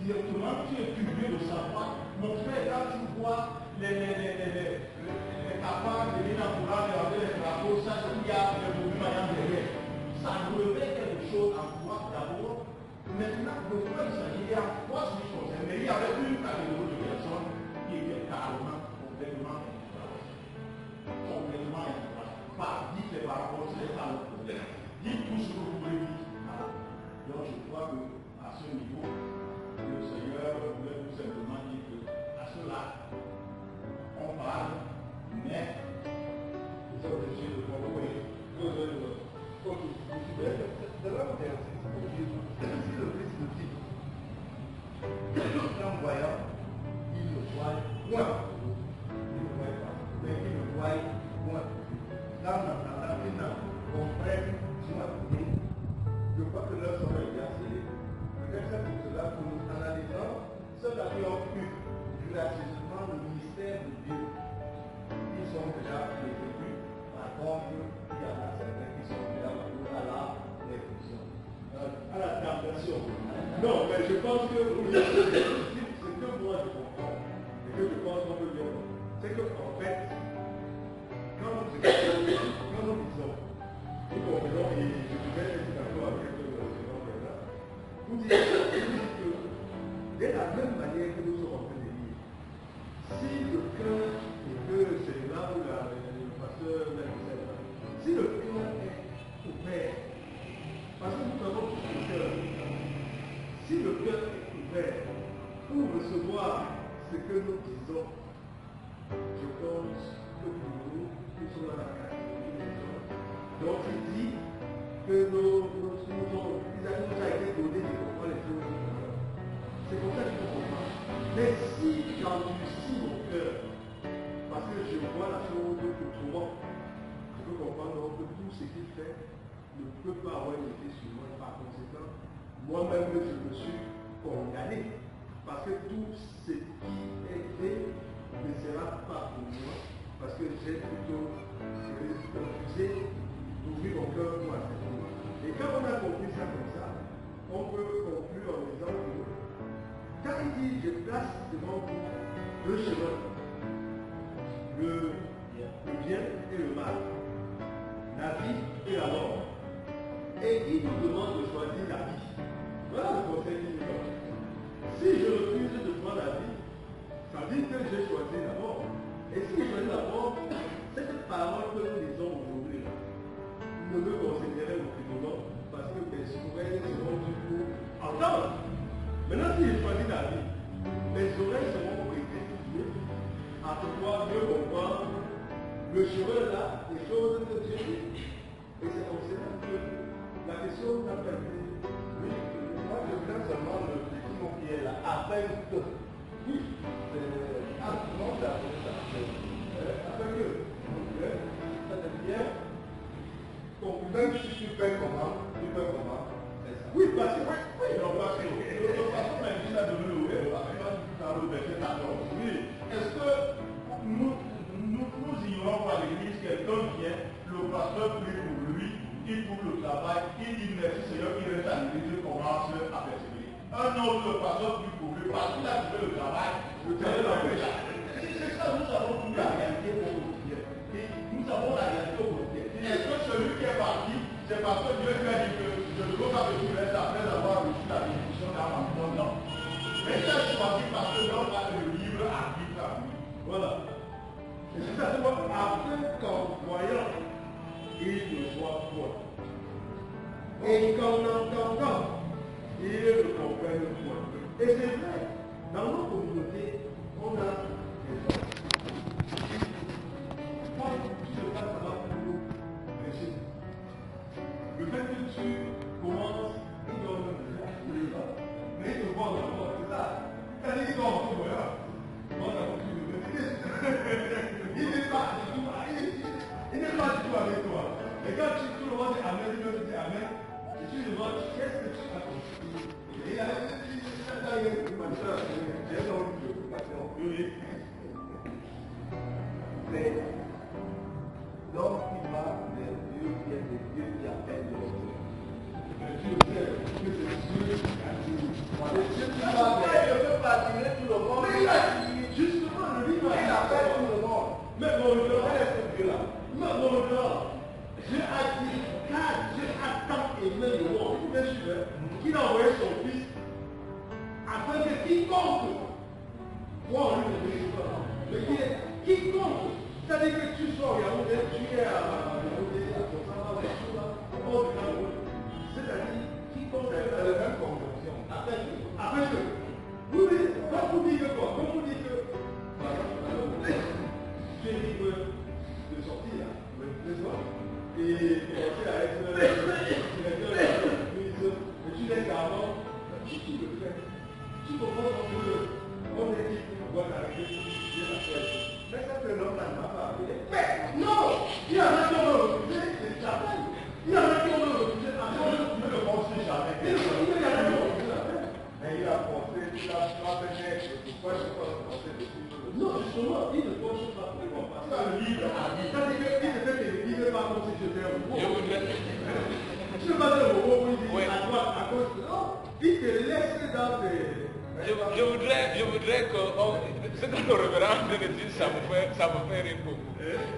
F: Directement, tu es curieux de savoir. Mon frère, quand tu vois les capables de venir en courant, regarder les drapeaux, ça, c'est qu'il y a des mouvements derrière. Ça révèle quelque chose en toi d'abord. Maintenant, le point, il y a trois choses. Mais il y avait une catégorie de personnes qui étaient carrément complètement
E: occupent gracieusement le ministère de Dieu, ils sont déjà prévenus. Par contre, il y en a certains qui sont déjà venus à la réflexion.
F: À la damnation. Non, mais je pense que ce que moi je comprends, et que je pense qu'on peut dire, c'est qu'en fait, quand nous disons, nous comprenons, et je voudrais être d'accord avec ce là vous dites que de la même manière que nous sommes en train de lire, si le cœur, et que c'est là où le pasteur l'a dit, si le cœur est ouvert, parce que nous avons tous le cœur, si le cœur est ouvert pour recevoir ce que nous disons, je pense que pour nous, nous sommes dans la catégorie des gens. Donc il dit que il nous a été donné de comprendre les choses. C'est pour ça que je comprends. Mais si j'endurcis mon cœur, parce que je vois la chose autrement, je peux comprendre que tout ce qu'il fait ne peut pas avoir une effet sur moi. Par conséquent, moi-même, je me suis condamné. Parce que tout ce qui est fait ne sera pas pour moi. Parce que j'ai plutôt refusé d'ouvrir mon cœur pour accepter. Et quand on a compris ça comme ça, on peut conclure en disant que quand il dit je place devant vous deux chemins, le bien et le mal, la vie et la mort. Et il nous demande de choisir la vie. Voilà le conseil qu'il nous donne. Si je refuse de prendre la vie, ça dit que j'ai choisi la mort. Et si je choisis la mort, cette parole que nous disons aujourd'hui ne me considérait aucunement parce que mes oreilles seront du coup entendre. Maintenant, si je choisis la vie, mes oreilles seront prêtées à pouvoir mieux comprendre le chemin là, les choses que Dieu dit. Et c'est comme cela que la question n'a pas été.
E: Oui, moi je voulais seulement le petit mot qui est là, afin que. Oui, non, c'est afin que. Ça devient. Donc, même si tu fais comment,
F: Oui, parce que, oui, on va faire. Le pasteur m'a dit ça de nous, dans le verset 14. Oui, est-ce que nous ignorons pas l'église, quelqu'un vient, le pasteur prie pour lui, il trouve le travail, il dit merci Seigneur, il reste à l'église, il commence à persévérer. Un autre, le pasteur prie pour lui, parce qu'il a trouvé le travail, le travail l'empêche. C'est ça, nous avons trouvé la réalité pour nous. Nous avons la réalité pour nous. Est-ce que celui qui est parti, c'est parce que Dieu lui a dit que je ne veux pas que tu restes après avoir reçu la bénédiction dans ma maison? Non. Mais il a choisi parce que l'homme a le libre arbitre à lui. Voilà. Et c'est ça, après qu'en voyant, il ne soit point. Et qu'en entendant, il ne comprenne point. Et c'est vrai, dans nos communautés, on a des gens. Quand tu te passes là pour prêcher, le fait que tu commences, il donne le temps, mais il te voit encore, c'est ça. Quand il dit encore, voilà, moi d'abord tu me dis, il n'est pas du tout avec toi. Et quand tout le monde dit Amen, il me dit Amen, et tu lui demandes, qu'est-ce que tu as compris? Et il a dit, j'ai une autre préoccupation. Oui.
E: Mais l'homme qui va vers Dieu vient de Dieu qui appelle l'homme.
F: Dieu sait que c'est Dieu qui a dit.
E: Dieu qui va vers Dieu ne peut pas attirer tout le monde.
F: Mais il a dit, justement, le livre
E: Il appelle tout le monde.
F: mais mon Dieu,
E: Quel est ce Dieu-là?
F: mais mon Dieu, Dieu a dit, car Dieu a tant aimé le monde, vous pouvez suivre, qu'il a envoyé son Fils, afin que quiconque croit en lui ne périsse pas. Mais quiconque, c'est-à-dire que tu sois au Yaoundé, tu es à Yaoundé, à Torsana, au bord du Cameroun, c'est-à-dire quiconque
E: C'est la même convention.
F: afin que, vous dites, quand vous dites que quoi? Quand vous dites que, par exemple, tu es libre de sortir, n'est-ce pas? Et commencer à être directeur de l'entreprise, et tu laisses avant, tu le fais. Tu comprends qu'on est dit, on doit t'arrêter, tu viens la faire.
E: Mais ça, c'est l'homme là, il m'a pas appelé.
F: Mais non! Il y a un homme,
E: Non, justement, il ne force pas. Parce que le libre arbitre. C'est-à-dire qu'il ne fait il ne pas comme si je fais un robot.
D: Je voudrais...
E: Je ne veux pas dire un robot où il dit à droite, à gauche. Non, il te laisse dans tes...
D: Je voudrais que ce que le révérend de dire, ça me fait rire beaucoup.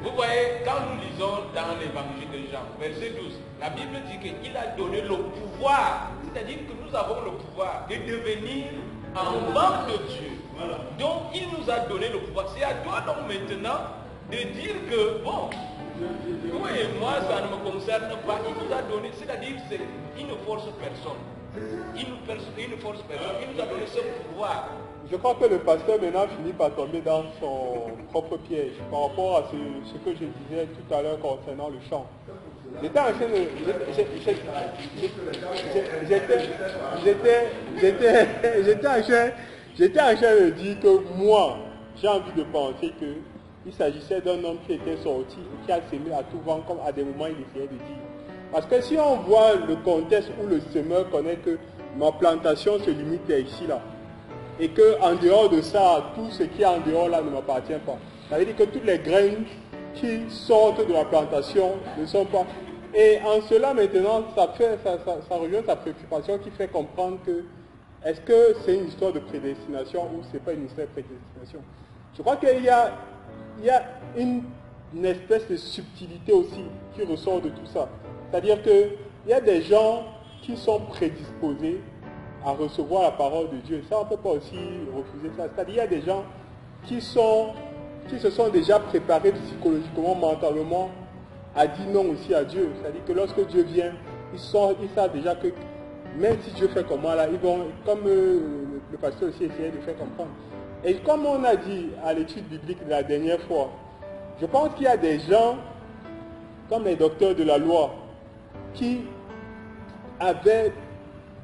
D: Vous voyez, quand nous lisons dans l'évangile de Jean, verset 12, la Bible dit qu'il a donné le pouvoir, c'est-à-dire que nous avons le pouvoir de devenir enfants de Dieu. Voilà. Donc il nous a donné le pouvoir. C'est à toi donc maintenant de dire que, bon, vous et moi, ça ne me concerne pas. Il nous a donné, c'est-à-dire qu'il ne force personne. Il ne force personne. Il nous a donné ce pouvoir.
C: Je crois que le pasteur maintenant finit par tomber dans son propre piège par rapport à ce que je disais tout à l'heure concernant le chant. J'étais en train de dire que moi, j'ai envie de penser qu'il s'agissait d'un homme qui était sorti et qui a semé à tout vent comme à des moments il essayait de dire. Parce que si on voit le contexte où le semeur connaît que ma plantation se limite à ici là, et qu'en dehors de ça, tout ce qui est en dehors là ne m'appartient pas. Ça veut dire que toutes les graines qui sortent de la plantation ne sont pas. Et en cela maintenant, ça rejoint sa préoccupation qui fait comprendre que est-ce que c'est une histoire de prédestination ou c'est pas une histoire de prédestination. Je crois qu'il y a une espèce de subtilité aussi qui ressort de tout ça. C'est-à-dire qu'il y a des gens qui sont prédisposés à recevoir la parole de Dieu. Ça, on ne peut pas aussi refuser ça. C'est-à-dire qu'il y a des gens qui se sont déjà préparés psychologiquement, mentalement, à dire non aussi à Dieu. C'est-à-dire que lorsque Dieu vient, ils savent déjà que même si Dieu fait comment là, ils vont, comme le pasteur aussi essayait de faire comprendre. Et comme on a dit à l'étude biblique de la dernière fois, je pense qu'il y a des gens, comme les docteurs de la loi, qui avaient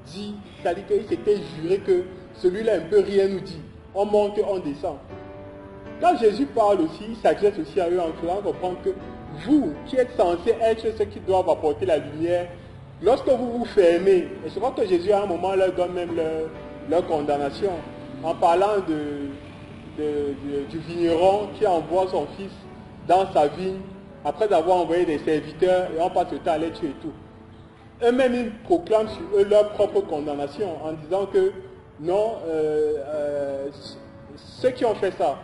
C: dit, c'est-à-dire qu'ils s'étaient juré que celui-là ne peut rien nous dire. On monte, on descend. Quand Jésus parle aussi, il s'adresse aussi à eux en faisant comprendre que vous, qui êtes censés être ceux qui doivent apporter la lumière, lorsque vous vous fermez, et je crois que Jésus à un moment leur donne même leur condamnation, en parlant du vigneron qui envoie son fils dans sa vigne, après avoir envoyé des serviteurs, et on passe le temps à les tuer et tout. Eux-mêmes, ils proclament sur eux leur propre condamnation en disant que non, ceux qui ont fait ça,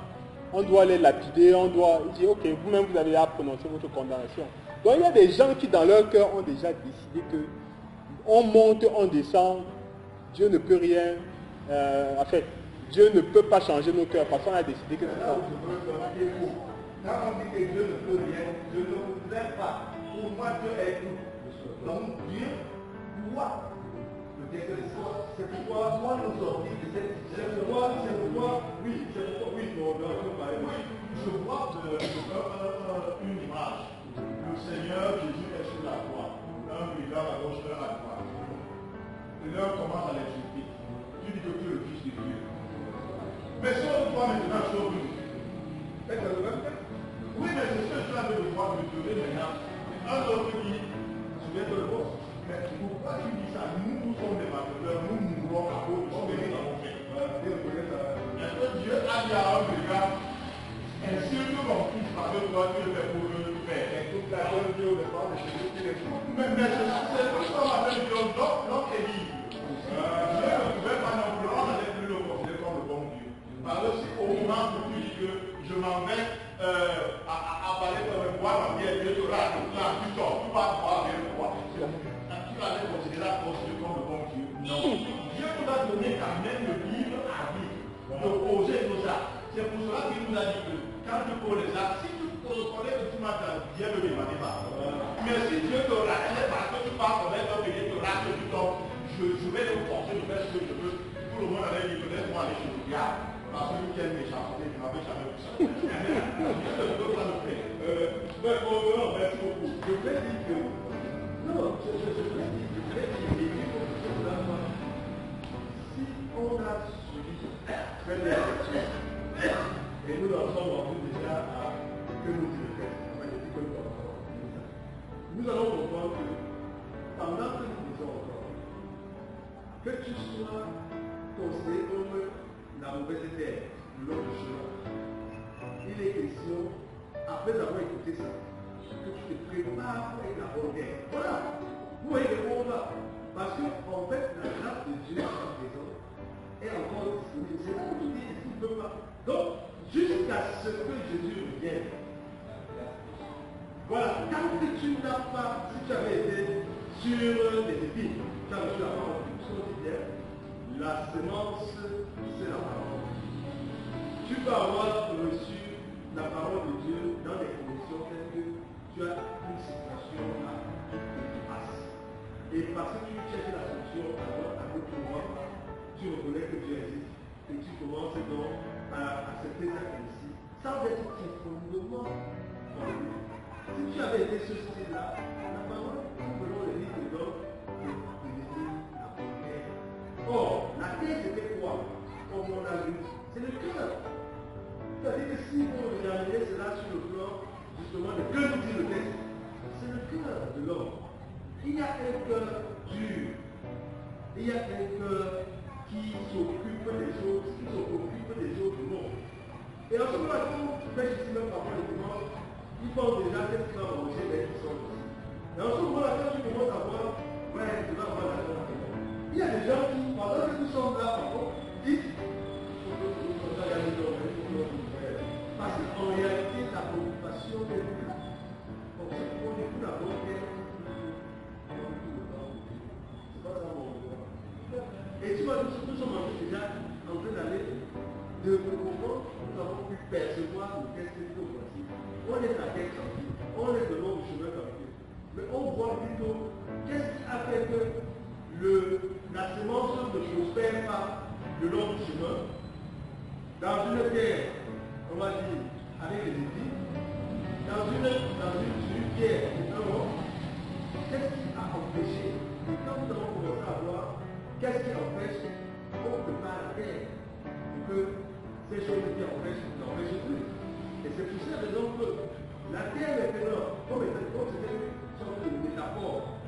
C: on doit les lapider, on doit dire ok, vous-même vous avez à prononcer votre condamnation. Donc il y a des gens qui dans leur cœur ont déjà décidé que on monte, on descend, Dieu ne peut rien, en fait, Dieu ne peut pas changer nos cœurs parce qu'on a décidé que c'est ça.
E: Quand on dit que Dieu ne peut rien, je ne voudrais pas. Pour moi, Dieu est tout. Donc Dieu doit le déclencher. C'est pourquoi moi nous sortis de cette situation. C'est pourquoi, oui, je vois une image. Le Seigneur Jésus est sur la croix. Un regard à gauche, un à droite. L'heure commence à l'expliquer. Tu dis que tu es le Fils de Dieu. Mais sauve-toi maintenant, sauve-nous. Faites le même temps. Oui, mais c'est ce que je suis en train de voir me donner maintenant. Un autre dit, tu viens de le voir. Mais pourquoi tu dis ça? Nous sommes des malfaiteurs, nous mourrons à cause de ce que nous avons fait. Est-ce que Dieu a dit à un regard, insulte mon fils parce que toi tu es pour le faire? Mais toute la bonne Dieu ne parle de Jésus qui est fou. Mais c'est tout ce qu'on appelle Dieu, donc est libre. Dieu ne pouvait pas non plus, on n'allait plus le considérer comme le bon Dieu. Parce que si au moment où tu dis que je m'en vais à parler dans le bois, ma vie est Dieu te rate, là tu sors, tu vas voir bien le bois. Tu l'avais considéré comme le bon Dieu. Non. Dieu nous a donné quand même le libre arbitre de poser nos actes. C'est pour cela qu'il nous a dit que quand tu poses les actes, si tu reconnais que tu m'as Dieu ne demander pas. Mais si Dieu te rate, c'est parce que tu parles avec un Dieu te rate, tu tombes. Je vais te forcer de faire ce que je veux. Tout le monde avait dit que laisse-moi aller chez le diable. Parce que quelle méchanceté, je n'avais jamais vu ça. Dieu ne peut pas le faire. Mais non, merci beaucoup. Je vais dire que. Non, je vais dire si on a suivi très bien et nous en sommes rendus déjà à que nous dit le texte, nous allons comprendre que pendant que nous disons encore, que tu sois considéré comme la mauvaise terre, l'autre chemin,
A: après avoir écouté ça, que tu te prépares pour la bonne guerre. Voilà. Vous voyez le monde là. Parce qu'en fait, la grâce de Dieu à présent est encore disponible. C'est là que tu dis, il ne peut pas. Donc, jusqu'à ce que Jésus revienne. Voilà, tant que tu n'as pas, si tu avais été sur les épines, tu as reçu la parole de Dieu, la semence, c'est la parole. Tu peux avoir reçu la parole de Dieu dans des conditions telles que tu as une situation là qui te passe. Et parce que tu cherches la solution alors à côté de moi, tu reconnais que Dieu existe et tu commences donc à accepter ça comme ici, sans être profondément convaincu. Si tu avais été ce style-là, la parole, selon le livre de l'homme, est devenue la première. Or, la terre c'était quoi? Comme on a vu, c'est le cœur. C'est-à-dire que si vous regardez cela sur le plan, justement, de que nous dit le texte, c'est le cœur de l'homme. Il y a un cœur dur. Il y a un cœur qui s'occupe des choses, du monde. Et en ce moment-là, quand tu fais ici même parfois les dimanches, ils pensent déjà qu'est-ce qu'ils vont manger dès qu'ils sont ici. Et en ce moment-là, quand tu commences à voir, ouais, tu vas avoir la joie. Il y a des gens qui, pendant que nous sommes là, par contre, disent, parce qu'en réalité, la préoccupation est là. Donc, c'est pour les coups d'abord, et tu vois, nous sommes déjà en train d'aller de comment nous avons pu percevoir le texte de voici. On est à tête tranquille, on est de long chemin tranquille. Mais on voit plutôt qu'est-ce qui a fait que la semence ne prospère pas le long du chemin. Dans une terre, on va dire, avec les épines, dans une pierre, qu'est-ce qui a empêché? Et quand nous avons commencé à voir qu'est-ce qui empêche qu'on prépare la terre pour que ces choses qui n'empêchent plus. Et c'est pour cette raison que la terre maintenant, comme c'était une sorte de métaphore,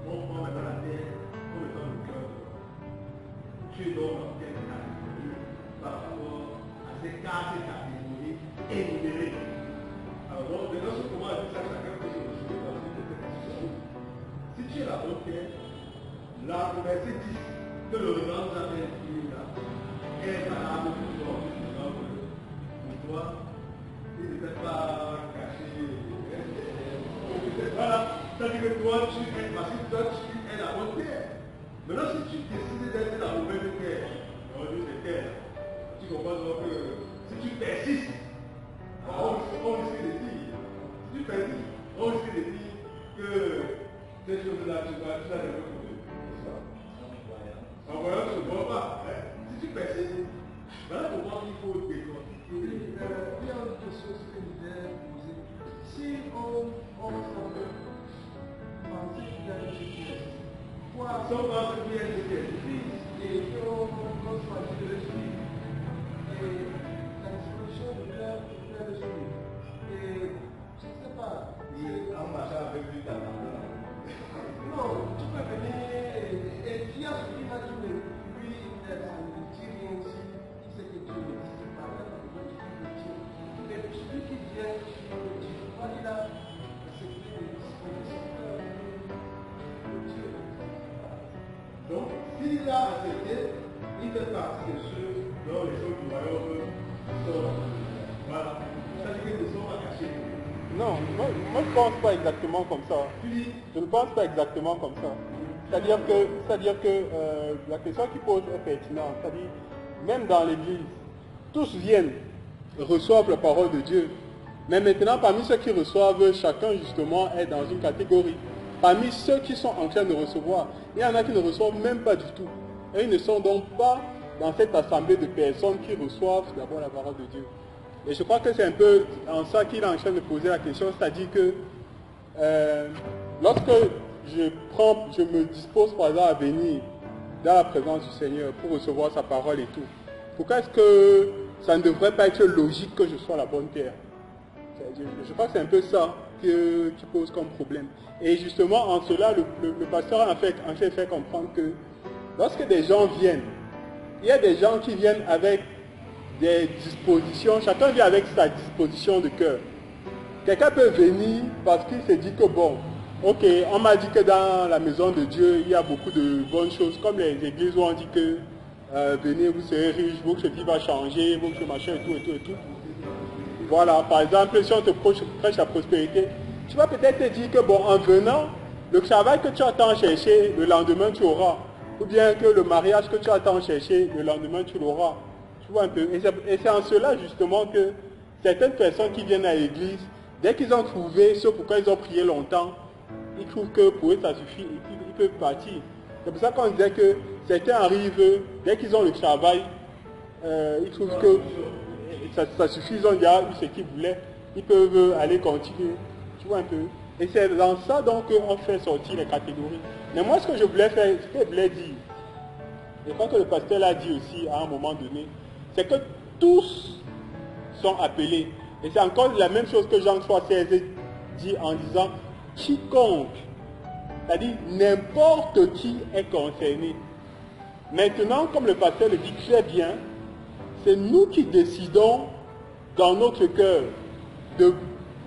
A: on prend maintenant la terre comme étant le cœur. Tu es donc en terre catégorie par rapport à ces quatre catégories énumérées. Alors donc, maintenant, ce comment on dit ça, chacun peut se retrouver dans une définition. Si tu es la bonne terre, là, le verset 10, que le regard nous a fait écrire là, est valable pour toi, pour toi, il ne peut pas cacher. Voilà, c'est-à-dire que toi, tu es, parce que toi, tu es la bonne terre. Maintenant, si tu décides d'être la mauvaise terre, on dit c'est terre, tu comprends donc que si tu persistes, on risque de dire, si tu persistes, on risque de dire que ces choses-là, tu vas les en voyant, tu ne vois pas. Si tu persistes, voilà pourquoi il faut décortiquer.
G: Il y a une question que je voulais poser. Si on semble penser qu'il y a une situation, quoi,
A: si on pense qu'il y a une situation,
G: et qu'on choisit de le suivre, et la disposition de faire le suivre, et je ne sais pas.
A: en marchant avec lui,
G: non, tu peux venir et tu as ce qu'il a dit, lui, il dit rien aussi, il sait que Dieu n'existe pas, il a Dieu. Et celui qui vient sur le Dieu, il a accepté les dispositions de Dieu.
A: Donc, s'il a accepté, il fait partie de ceux dont les choses du royaume sont. Voilà. C'est-à-dire qu'ils ne sont pas cachés.
C: Non, moi je ne pense pas exactement comme ça. Je ne pense pas exactement comme ça. C'est-à-dire que la question qu'il pose est pertinente. C'est-à-dire, même dans l'église, tous viennent, reçoivent la parole de Dieu. Mais maintenant, parmi ceux qui reçoivent, chacun justement est dans une catégorie. Parmi ceux qui sont en train de recevoir, il y en a qui ne reçoivent même pas du tout. Et ils ne sont donc pas dans cette assemblée de personnes qui reçoivent d'abord la parole de Dieu. Et je crois que c'est un peu en ça qu'il est en train de poser la question, c'est-à-dire que lorsque je me dispose par exemple à venir dans la présence du Seigneur pour recevoir sa parole et tout, pourquoi est-ce que ça ne devrait pas être logique que je sois la bonne terre? Je crois que c'est un peu ça qui pose comme problème. Et justement, en cela, le pasteur a en fait fait comprendre que lorsque des gens viennent, il y a des gens qui viennent avec des dispositions, chacun vient avec sa disposition de cœur. quelqu'un peut venir parce qu'il s'est dit que bon, ok, on m'a dit que dans la maison de Dieu, il y a beaucoup de bonnes choses, comme les églises où on dit que venez, vous serez riches, votre vie va changer, votre machin et tout, et tout, et tout. Voilà, par exemple, si on te prêche la prospérité, tu vas peut-être te dire que bon, en venant, le travail que tu attends chercher, le lendemain tu auras. Ou bien que le mariage que tu attends chercher, le lendemain tu l'auras. Tu vois un peu. Et c'est en cela justement que certaines personnes qui viennent à l'église, dès qu'ils ont trouvé ce pourquoi ils ont prié longtemps, ils trouvent que pour eux ça suffit, ils peuvent partir. C'est pour ça qu'on disait que certains arrivent, dès qu'ils ont le travail, ils trouvent que ça suffit, ils ont déjà eu ce qu'ils voulaient, ils peuvent aller continuer. Tu vois un peu. Et c'est dans ça donc qu'on fait sortir les catégories. Mais moi ce que je voulais faire, ce que je voulais dire, je crois que le pasteur l'a dit aussi à un moment donné, c'est que tous sont appelés. Et c'est encore la même chose que Jean 3,16 dit en disant quiconque, c'est-à-dire n'importe qui est concerné. Maintenant, comme le pasteur le dit très bien, c'est nous qui décidons dans notre cœur de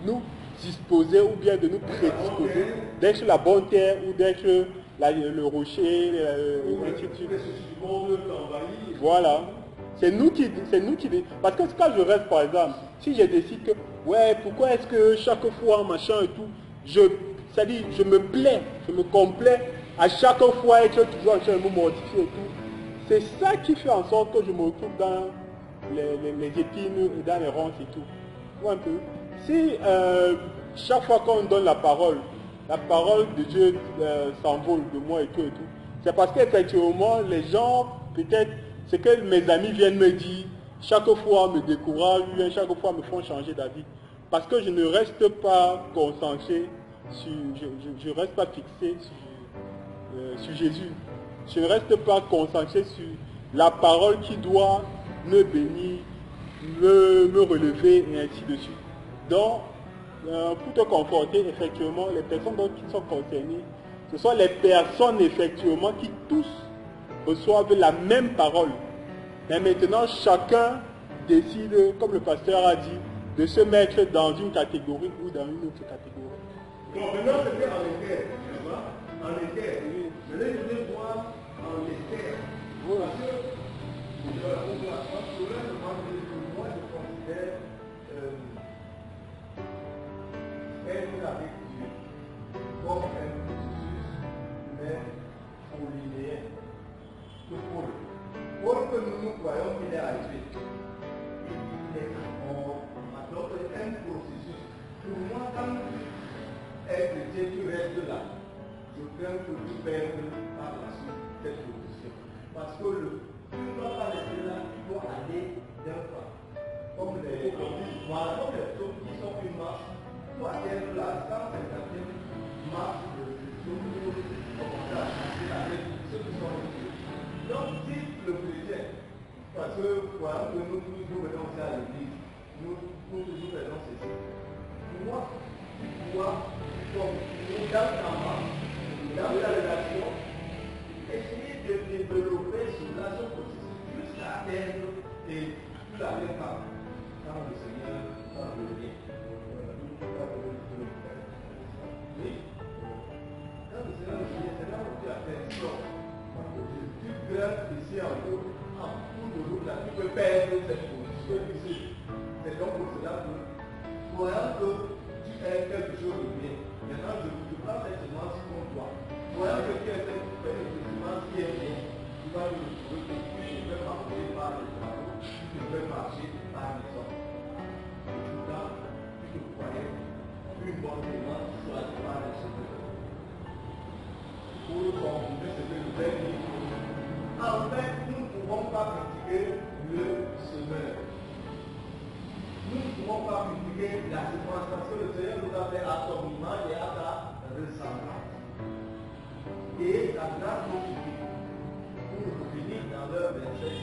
C: nous disposer ou bien de nous prédisposer d'être la bonne terre ou d'être le rocher, ainsi de suite. Voilà. C'est nous qui parce que quand je reste par exemple, si je décide que ouais, pourquoi est-ce que chaque fois machin et tout, c'est-à-dire je me plais, je me complais à chaque fois être toujours en train de me mortifier et tout. C'est ça qui fait en sorte que je me retrouve dans les épines et dans les ronces et tout. Tu vois un peu. Si chaque fois qu'on donne la parole de Dieu s'envole de moi et tout, c'est parce qu'effectivement les gens, peut-être, ce que mes amis viennent me dire, chaque fois me découragent, chaque fois me font changer d'avis. Parce que je ne reste pas concentré je ne reste pas fixé sur Jésus. Je ne reste pas concentré sur la parole qui doit me bénir, me relever et ainsi de suite. Donc, pour te conforter, effectivement, les personnes qui sont concernées, ce sont les personnes, effectivement, qui tous reçoivent la même parole. Mais maintenant, chacun décide, comme le pasteur a dit, de se mettre dans une catégorie ou dans une autre catégorie.
A: Donc maintenant, c'était en éther, n'est-ce pas? En éther. Maintenant, je vais voir en éther. Parce que, moi, je considère être avec Dieu comme un processus humain ou linéaire. Pour que nous croyons qu'il est arrivé, il est encore, donc c'est un processus. Pour moi, quand être chrétien, tu restes là, je crains que tu perdes par la suite cette position. Parce que tu ne dois pas rester là, tu dois aller d'un pas. Comme les personnes qui sont une marche, tu dois atteindre la 150e marche de commencer à chanter avec ceux qui sont les. Donc, si le chrétien, parce que voilà, nous venons aussi à l'église, nous toujours faisons ceci. Moi, comme nous dans la marche, dans la relation, essayer de développer ce relation processus jusqu'à atteindre et tout la même part. Quand le Seigneur va revenir. Oui. Quand le Seigneur revient, c'est là où tu atteins ça. Tu grattes ici en haut de l'eau, là, tu peux perdre cette position ici. C'est donc pour cela que, voyant que tu es quelque chose de bien, maintenant je prends cette semence pour toi. Voyant que tu es quelque semence qui est bien, tu vas me trouver que tu ne peux marcher par les travaux, tu ne peux marcher par les hommes. Et pourtant, tu te croyais une bonne semence choisie par les hommes. Pour conclure ce que je vais dire, en fait, nous ne pouvons pas critiquer le semeur. Nous ne pouvons pas critiquer la séquence parce que le Seigneur nous a fait à son image et à sa ressemblance. Et la grâce nous suffit pour nous finir dans leur verset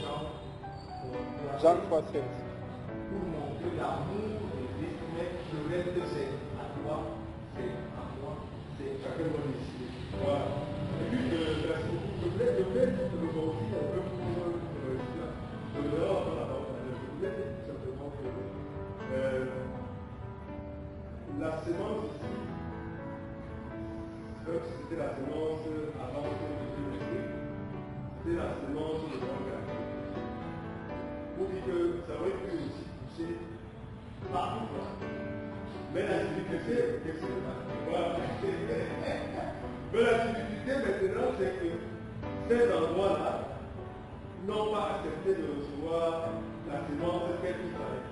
C: Jean 3,16.
A: pour montrer l'amour de Christ, mais le reste c'est à toi, c'est à moi, c'est chacun de nous ici. Voilà. Et puis, merci beaucoup. Je voulais juste le rebondir un peu pour je voulais dire tout simplement que
F: même si c'était la semence avant que je le dise, c'était la semence de l'organe. Pour dire que ça aurait pu aussi pousser partout. Mais la difficulté, voilà. Mais la difficulté maintenant, c'est que ces endroits-là n'ont pas accepté de recevoir la semence qu'elle qu'il fallait.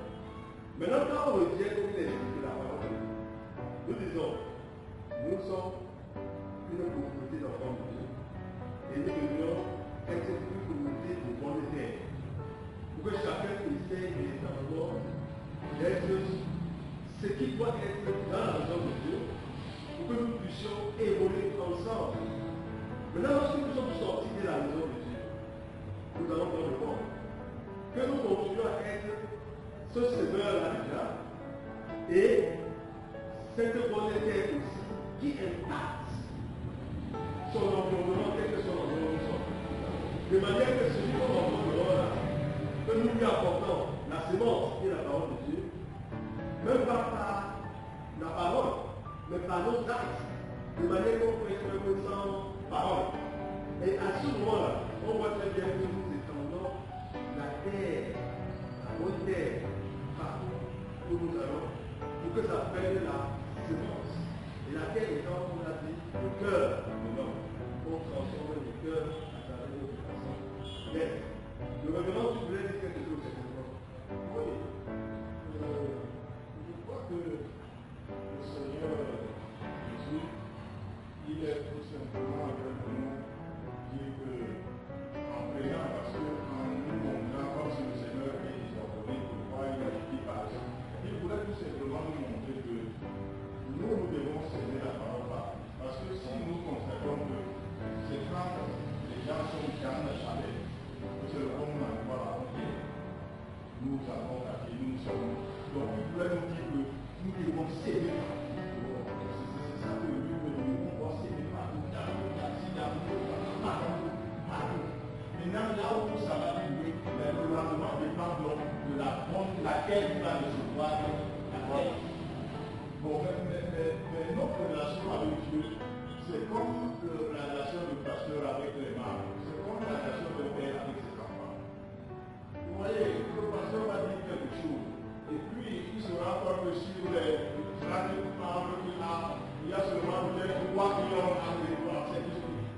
F: Maintenant, quand on revient comme il est écrit la parole, nous disons, nous sommes une communauté d'enfants de Dieu et nous devons être une communauté de bonne terre. Pour que chacun essaie véritablement d'être ce qui doit être dans la maison de Dieu, pour que nous puissions évoluer ensemble. Maintenant, lorsque nous sommes sortis de la maison de Dieu, nous allons dans le monde. Que nous continuons à être ce semeur-là déjà, et cette bonne terre aussi qui impacte son environnement, quel que soit l'environnement soit. De manière que celui qu'on envoie là, que nous lui apportons la semence qui est la parole de Dieu, même pas par la parole, mais par nos actes, de manière qu'on peut être sans parole. Et à ce moment-là, on voit très bien que nous étendons la terre, la bonne terre, partout où nous allons, pour que ça prenne la semence. Et la terre étant, on a dit, le cœur de l'homme, pour transformer le cœur à travers notre façon d'être. Le revenant, tu voulais dire quelque chose, certainement.
H: Oui. Je crois que le Seigneur Jésus, il est tout simplement avec nous, dit que, en priant, parce qu'en nous montrant comme si le Seigneur est désordonné, pourquoi il a dit par exemple, il voulait tout simplement nous montrer que nous devons s'aimer la parole partout. Parce que si nous constatons que c'est quand les gens sont dans la chaleur, que c'est le bon endroit à monter, nous avons acquis, nous sommes. Donc il voulait nous dire que nous devons s'aimer partout. C'est ça que lui veut nous dire, on doit s'aimer partout. Maintenant, là où ça va arriver, le rendement dépend donc de la bonne, laquelle il va recevoir la terre. Bon, mais notre relation avec Dieu, c'est comme la relation du pasteur avec les membres. C'est comme la relation de père avec ses enfants. Vous voyez, le pasteur va dire quelque chose. Et puis, il se rend compte que sur les 30 membres qu'il a, il y a seulement peut-être 3 millions à l'étoile.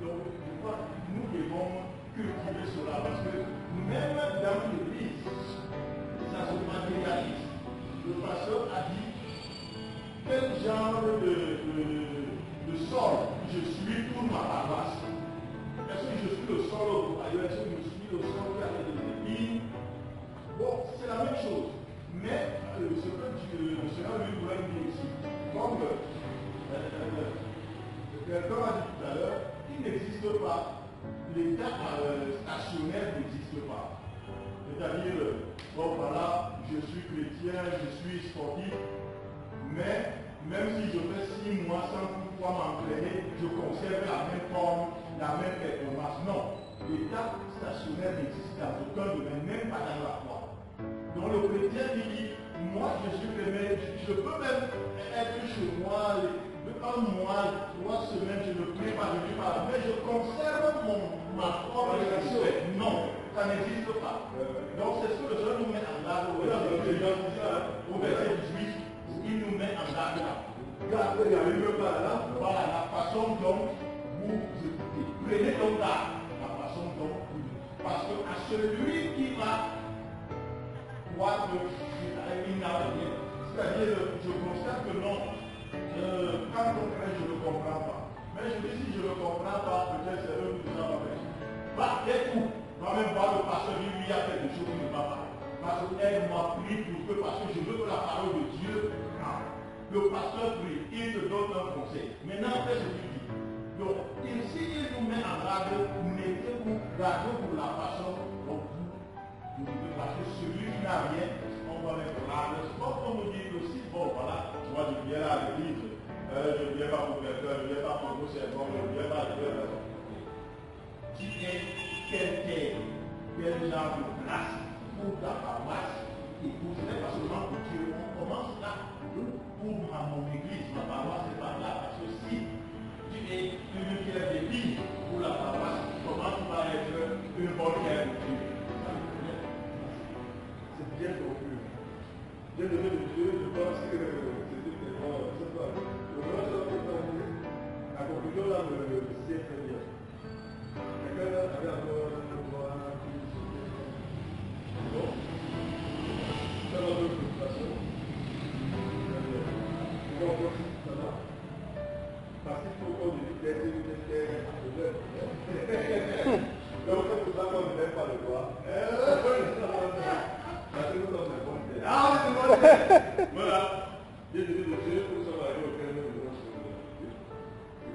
H: Donc, je crois que nous devons cultiver cela parce que même dans l'église, ça se matérialise. Le pasteur a dit quel genre de sol je suis pour ma paroisse. Est-ce que je suis le sol au ailleurs? Est-ce que je suis le sol qui a des épines? Bon, c'est la même chose. Mais ce que le Seigneur lui voulait dire ici, comme quelqu'un a dit tout à l'heure, il n'existe pas, l'état stationnaire n'existe pas. C'est-à-dire, bon voilà, je suis chrétien, je suis sportif, mais même si je fais 6 mois sans pouvoir m'entraîner, je conserve la même forme, la même performance. Non, l'état stationnaire n'existe dans aucun domaine, même pas dans la foi. Donc le chrétien dit, moi je suis chrétien, je peux même être chez moi, un mois, 3 semaines, je ne prie pas, je ne prie pas, mais je conserve ma propre relation. Non, ça n'existe pas. Donc c'est ce que le Seigneur nous met en garde au verset 18, il nous met en garde là. Voilà la façon dont vous écoutez. Prenez donc garde la façon dont vous écoutez. Parce que à celui qui va croire qu'il n'a rien, c'est-à-dire je constate que non, quand on prêche, je ne comprends pas. Mais je dis si je ne comprends pas, peut-être c'est eux qui ne savent pas. Va, écoute, va même voir le pasteur, lui, il y a quelque chose qui ne va pas. Parce qu'elle m'a pris pour que, parce que je veux que la parole de Dieu rentre. Le pasteur prie, il te donne un conseil. Maintenant, fais ce qu'il dit. Donc, s'il nous met en garde, mettez-vous garde pour la façon dont vous devez. Parce que celui qui n'a rien, on va mettre garde. C'est pas pour nous dire aussi, bon, voilà, moi je viens à l'église, je ne viens pas pour quelqu'un, je ne viens pas pour vous, c'est bon, je ne viens pas, je viens pas. Qui est quel genre de place pour ta paroisse et pour ce n'est pas seulement pour Dieu, on commence là. Pour à mon église, ma paroisse n'est pas là, parce que si tu es
F: Bien aimé de Dieu, je pense que c'était tellement, je sais pas, le grand la conclusion là me sait très bien. Quelqu'un là avait encore un droit qui se fait. Non? Ça va de toute façon. On va voir si ça va. Parce qu'il faut qu'on dise d'être une terre à l'heure. Donc, c'est pour ça qu'on ne même pas le voir. Parce que nous sommes les bonnes terres. Ah, c'est bonne terre. Voilà. Bien aimé de Dieu, nous sommes arrivés au cœur de notre Dieu.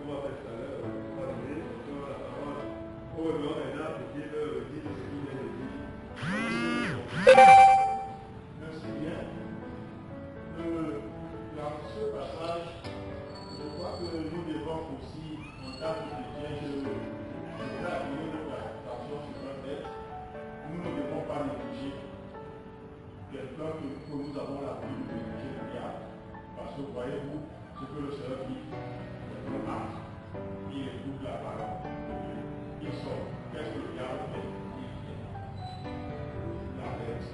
F: On va faire tout à l'heure. On va donner la parole au revenant maintenant pour qu'il dise ce qu'il vient de dire. Merci bien. Dans ce passage, je crois que nous devons aussi, en tant que chrétiens, attirer notre attention sur un fait. Nous ne devons pas négliger quelqu'un que nous avons la vie de négliger le diable. Parce que voyez-vous, ce que le Seigneur dit, c'est un acte. Il écoute la parole de Dieu. Il sort. Qu'est-ce que le diable fait? Il fait la tête.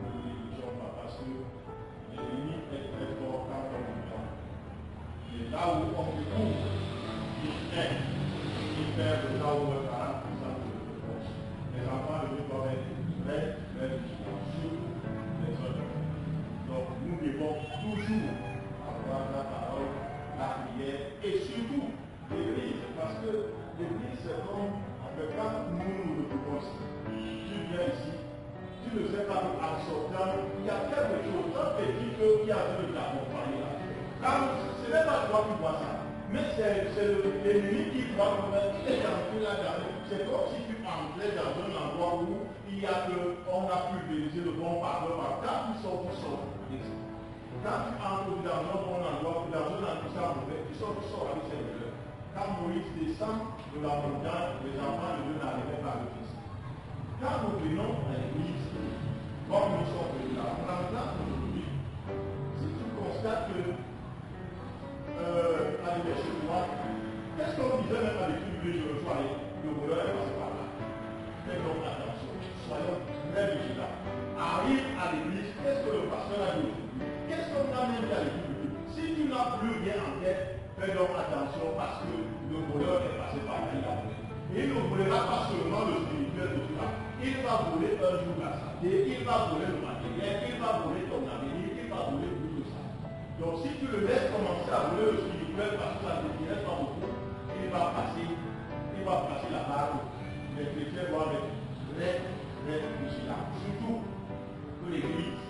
F: Ne le négligeons pas parce que l'ennemi est très fort quand on entend. Et là où on découvre, il fait. Il perd le là où on a 40% de force. Les enfants de Dieu doivent être très vigilants, surtout les autres. Donc nous devons toujours avoir la parole, la prière et surtout l'église. Parce que l'église c'est comme quand nous nous retrouvons ici. Tu viens ici, tu ne sais pas qu'en sortant, il y a quelque chose, un petit feu qui a fait t'accompagner là. Ce n'est pas toi qui vois ça. Mais c'est l'ennemi qui doit nous mettre, il est entré là-dedans. C'est comme si tu entrais dans un endroit où on a pu utiliser le bon pardon. Quand tu sors, tu sors. Quand tu entres dans un bon endroit, dans un endroit mauvais, tu sors avec cette douleur. Quand Moïse descend de la montagne, les enfants de Dieu n'arrivaient pas à le fils. Quand nous venons à l'église, comme nous sommes venus là, on a aujourd'hui, si tu constates que à l'université de moi, qu'est-ce qu'on disait même à l'étude du je reçois le bonheur est passé par là. Faites donc attention, soyons très vigilants. Arrive à l'église, qu'est-ce que le pasteur a dit aujourd'hui? Qu'est-ce qu'on a même dit à l'étude? Si tu n'as plus rien en tête, fais donc attention parce que le bonheur est passé par là. Et il ne volera pas seulement le spirituel de cela. Il va voler un jour la santé, il va voler le matériel, il va voler ton avenir, il va voler tout de ça. Donc si tu le laisses commencer à voler le spirituel parce que ça ne t'intéresse pas beaucoup, il va passer la barre. Les chrétiens doivent être très vigilants. Surtout que l'église,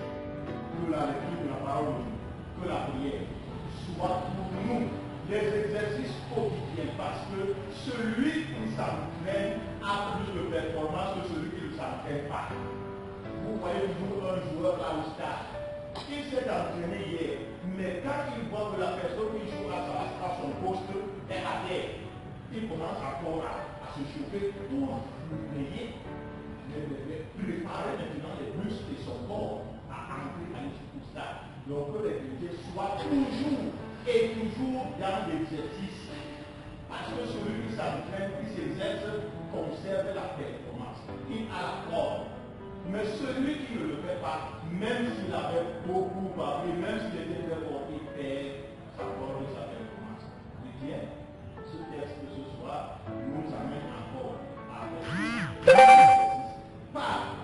F: que la lecture de la parole de Dieu, que la prière soit pour nous des exercices quotidiens parce que celui qui s'entraîne a plus de performance que celui qui ne s'entraîne pas. Vous voyez toujours un joueur là au stade. Il s'est entraîné hier, mais quand il voit que la personne qui joue à son poste est à terre, il commence encore à se chauffer pour préparer maintenant les muscles de son corps à entrer à l'esprit stade. Donc que les chrétiens soient toujours et toujours dans l'exercice. Parce que celui qui s'entraîne, qui s'exerce, conserve la performance. Il a la forme. Mais celui qui ne le fait pas, même s'il avait beaucoup parlé, même s'il était très fort, il perd sa forme et sa performance. Mais bien, ce texte de ce soir nous amène encore à pas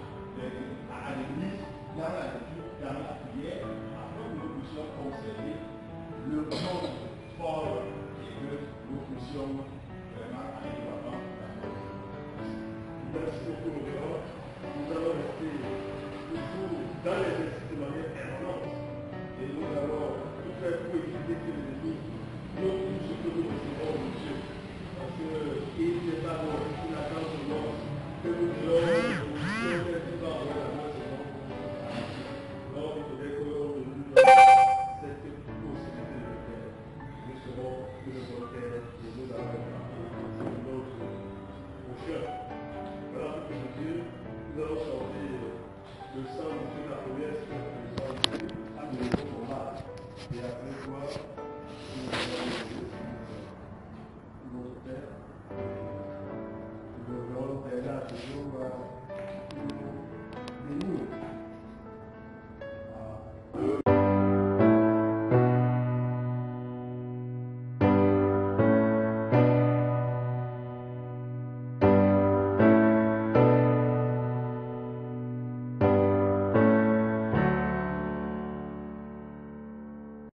F: à l'église, dans la lecture, dans la prière, afin que nous puissions conserver le monde fort et que nous puissions vraiment aller là-bas. Merci beaucoup, nous allons rester toujours dans les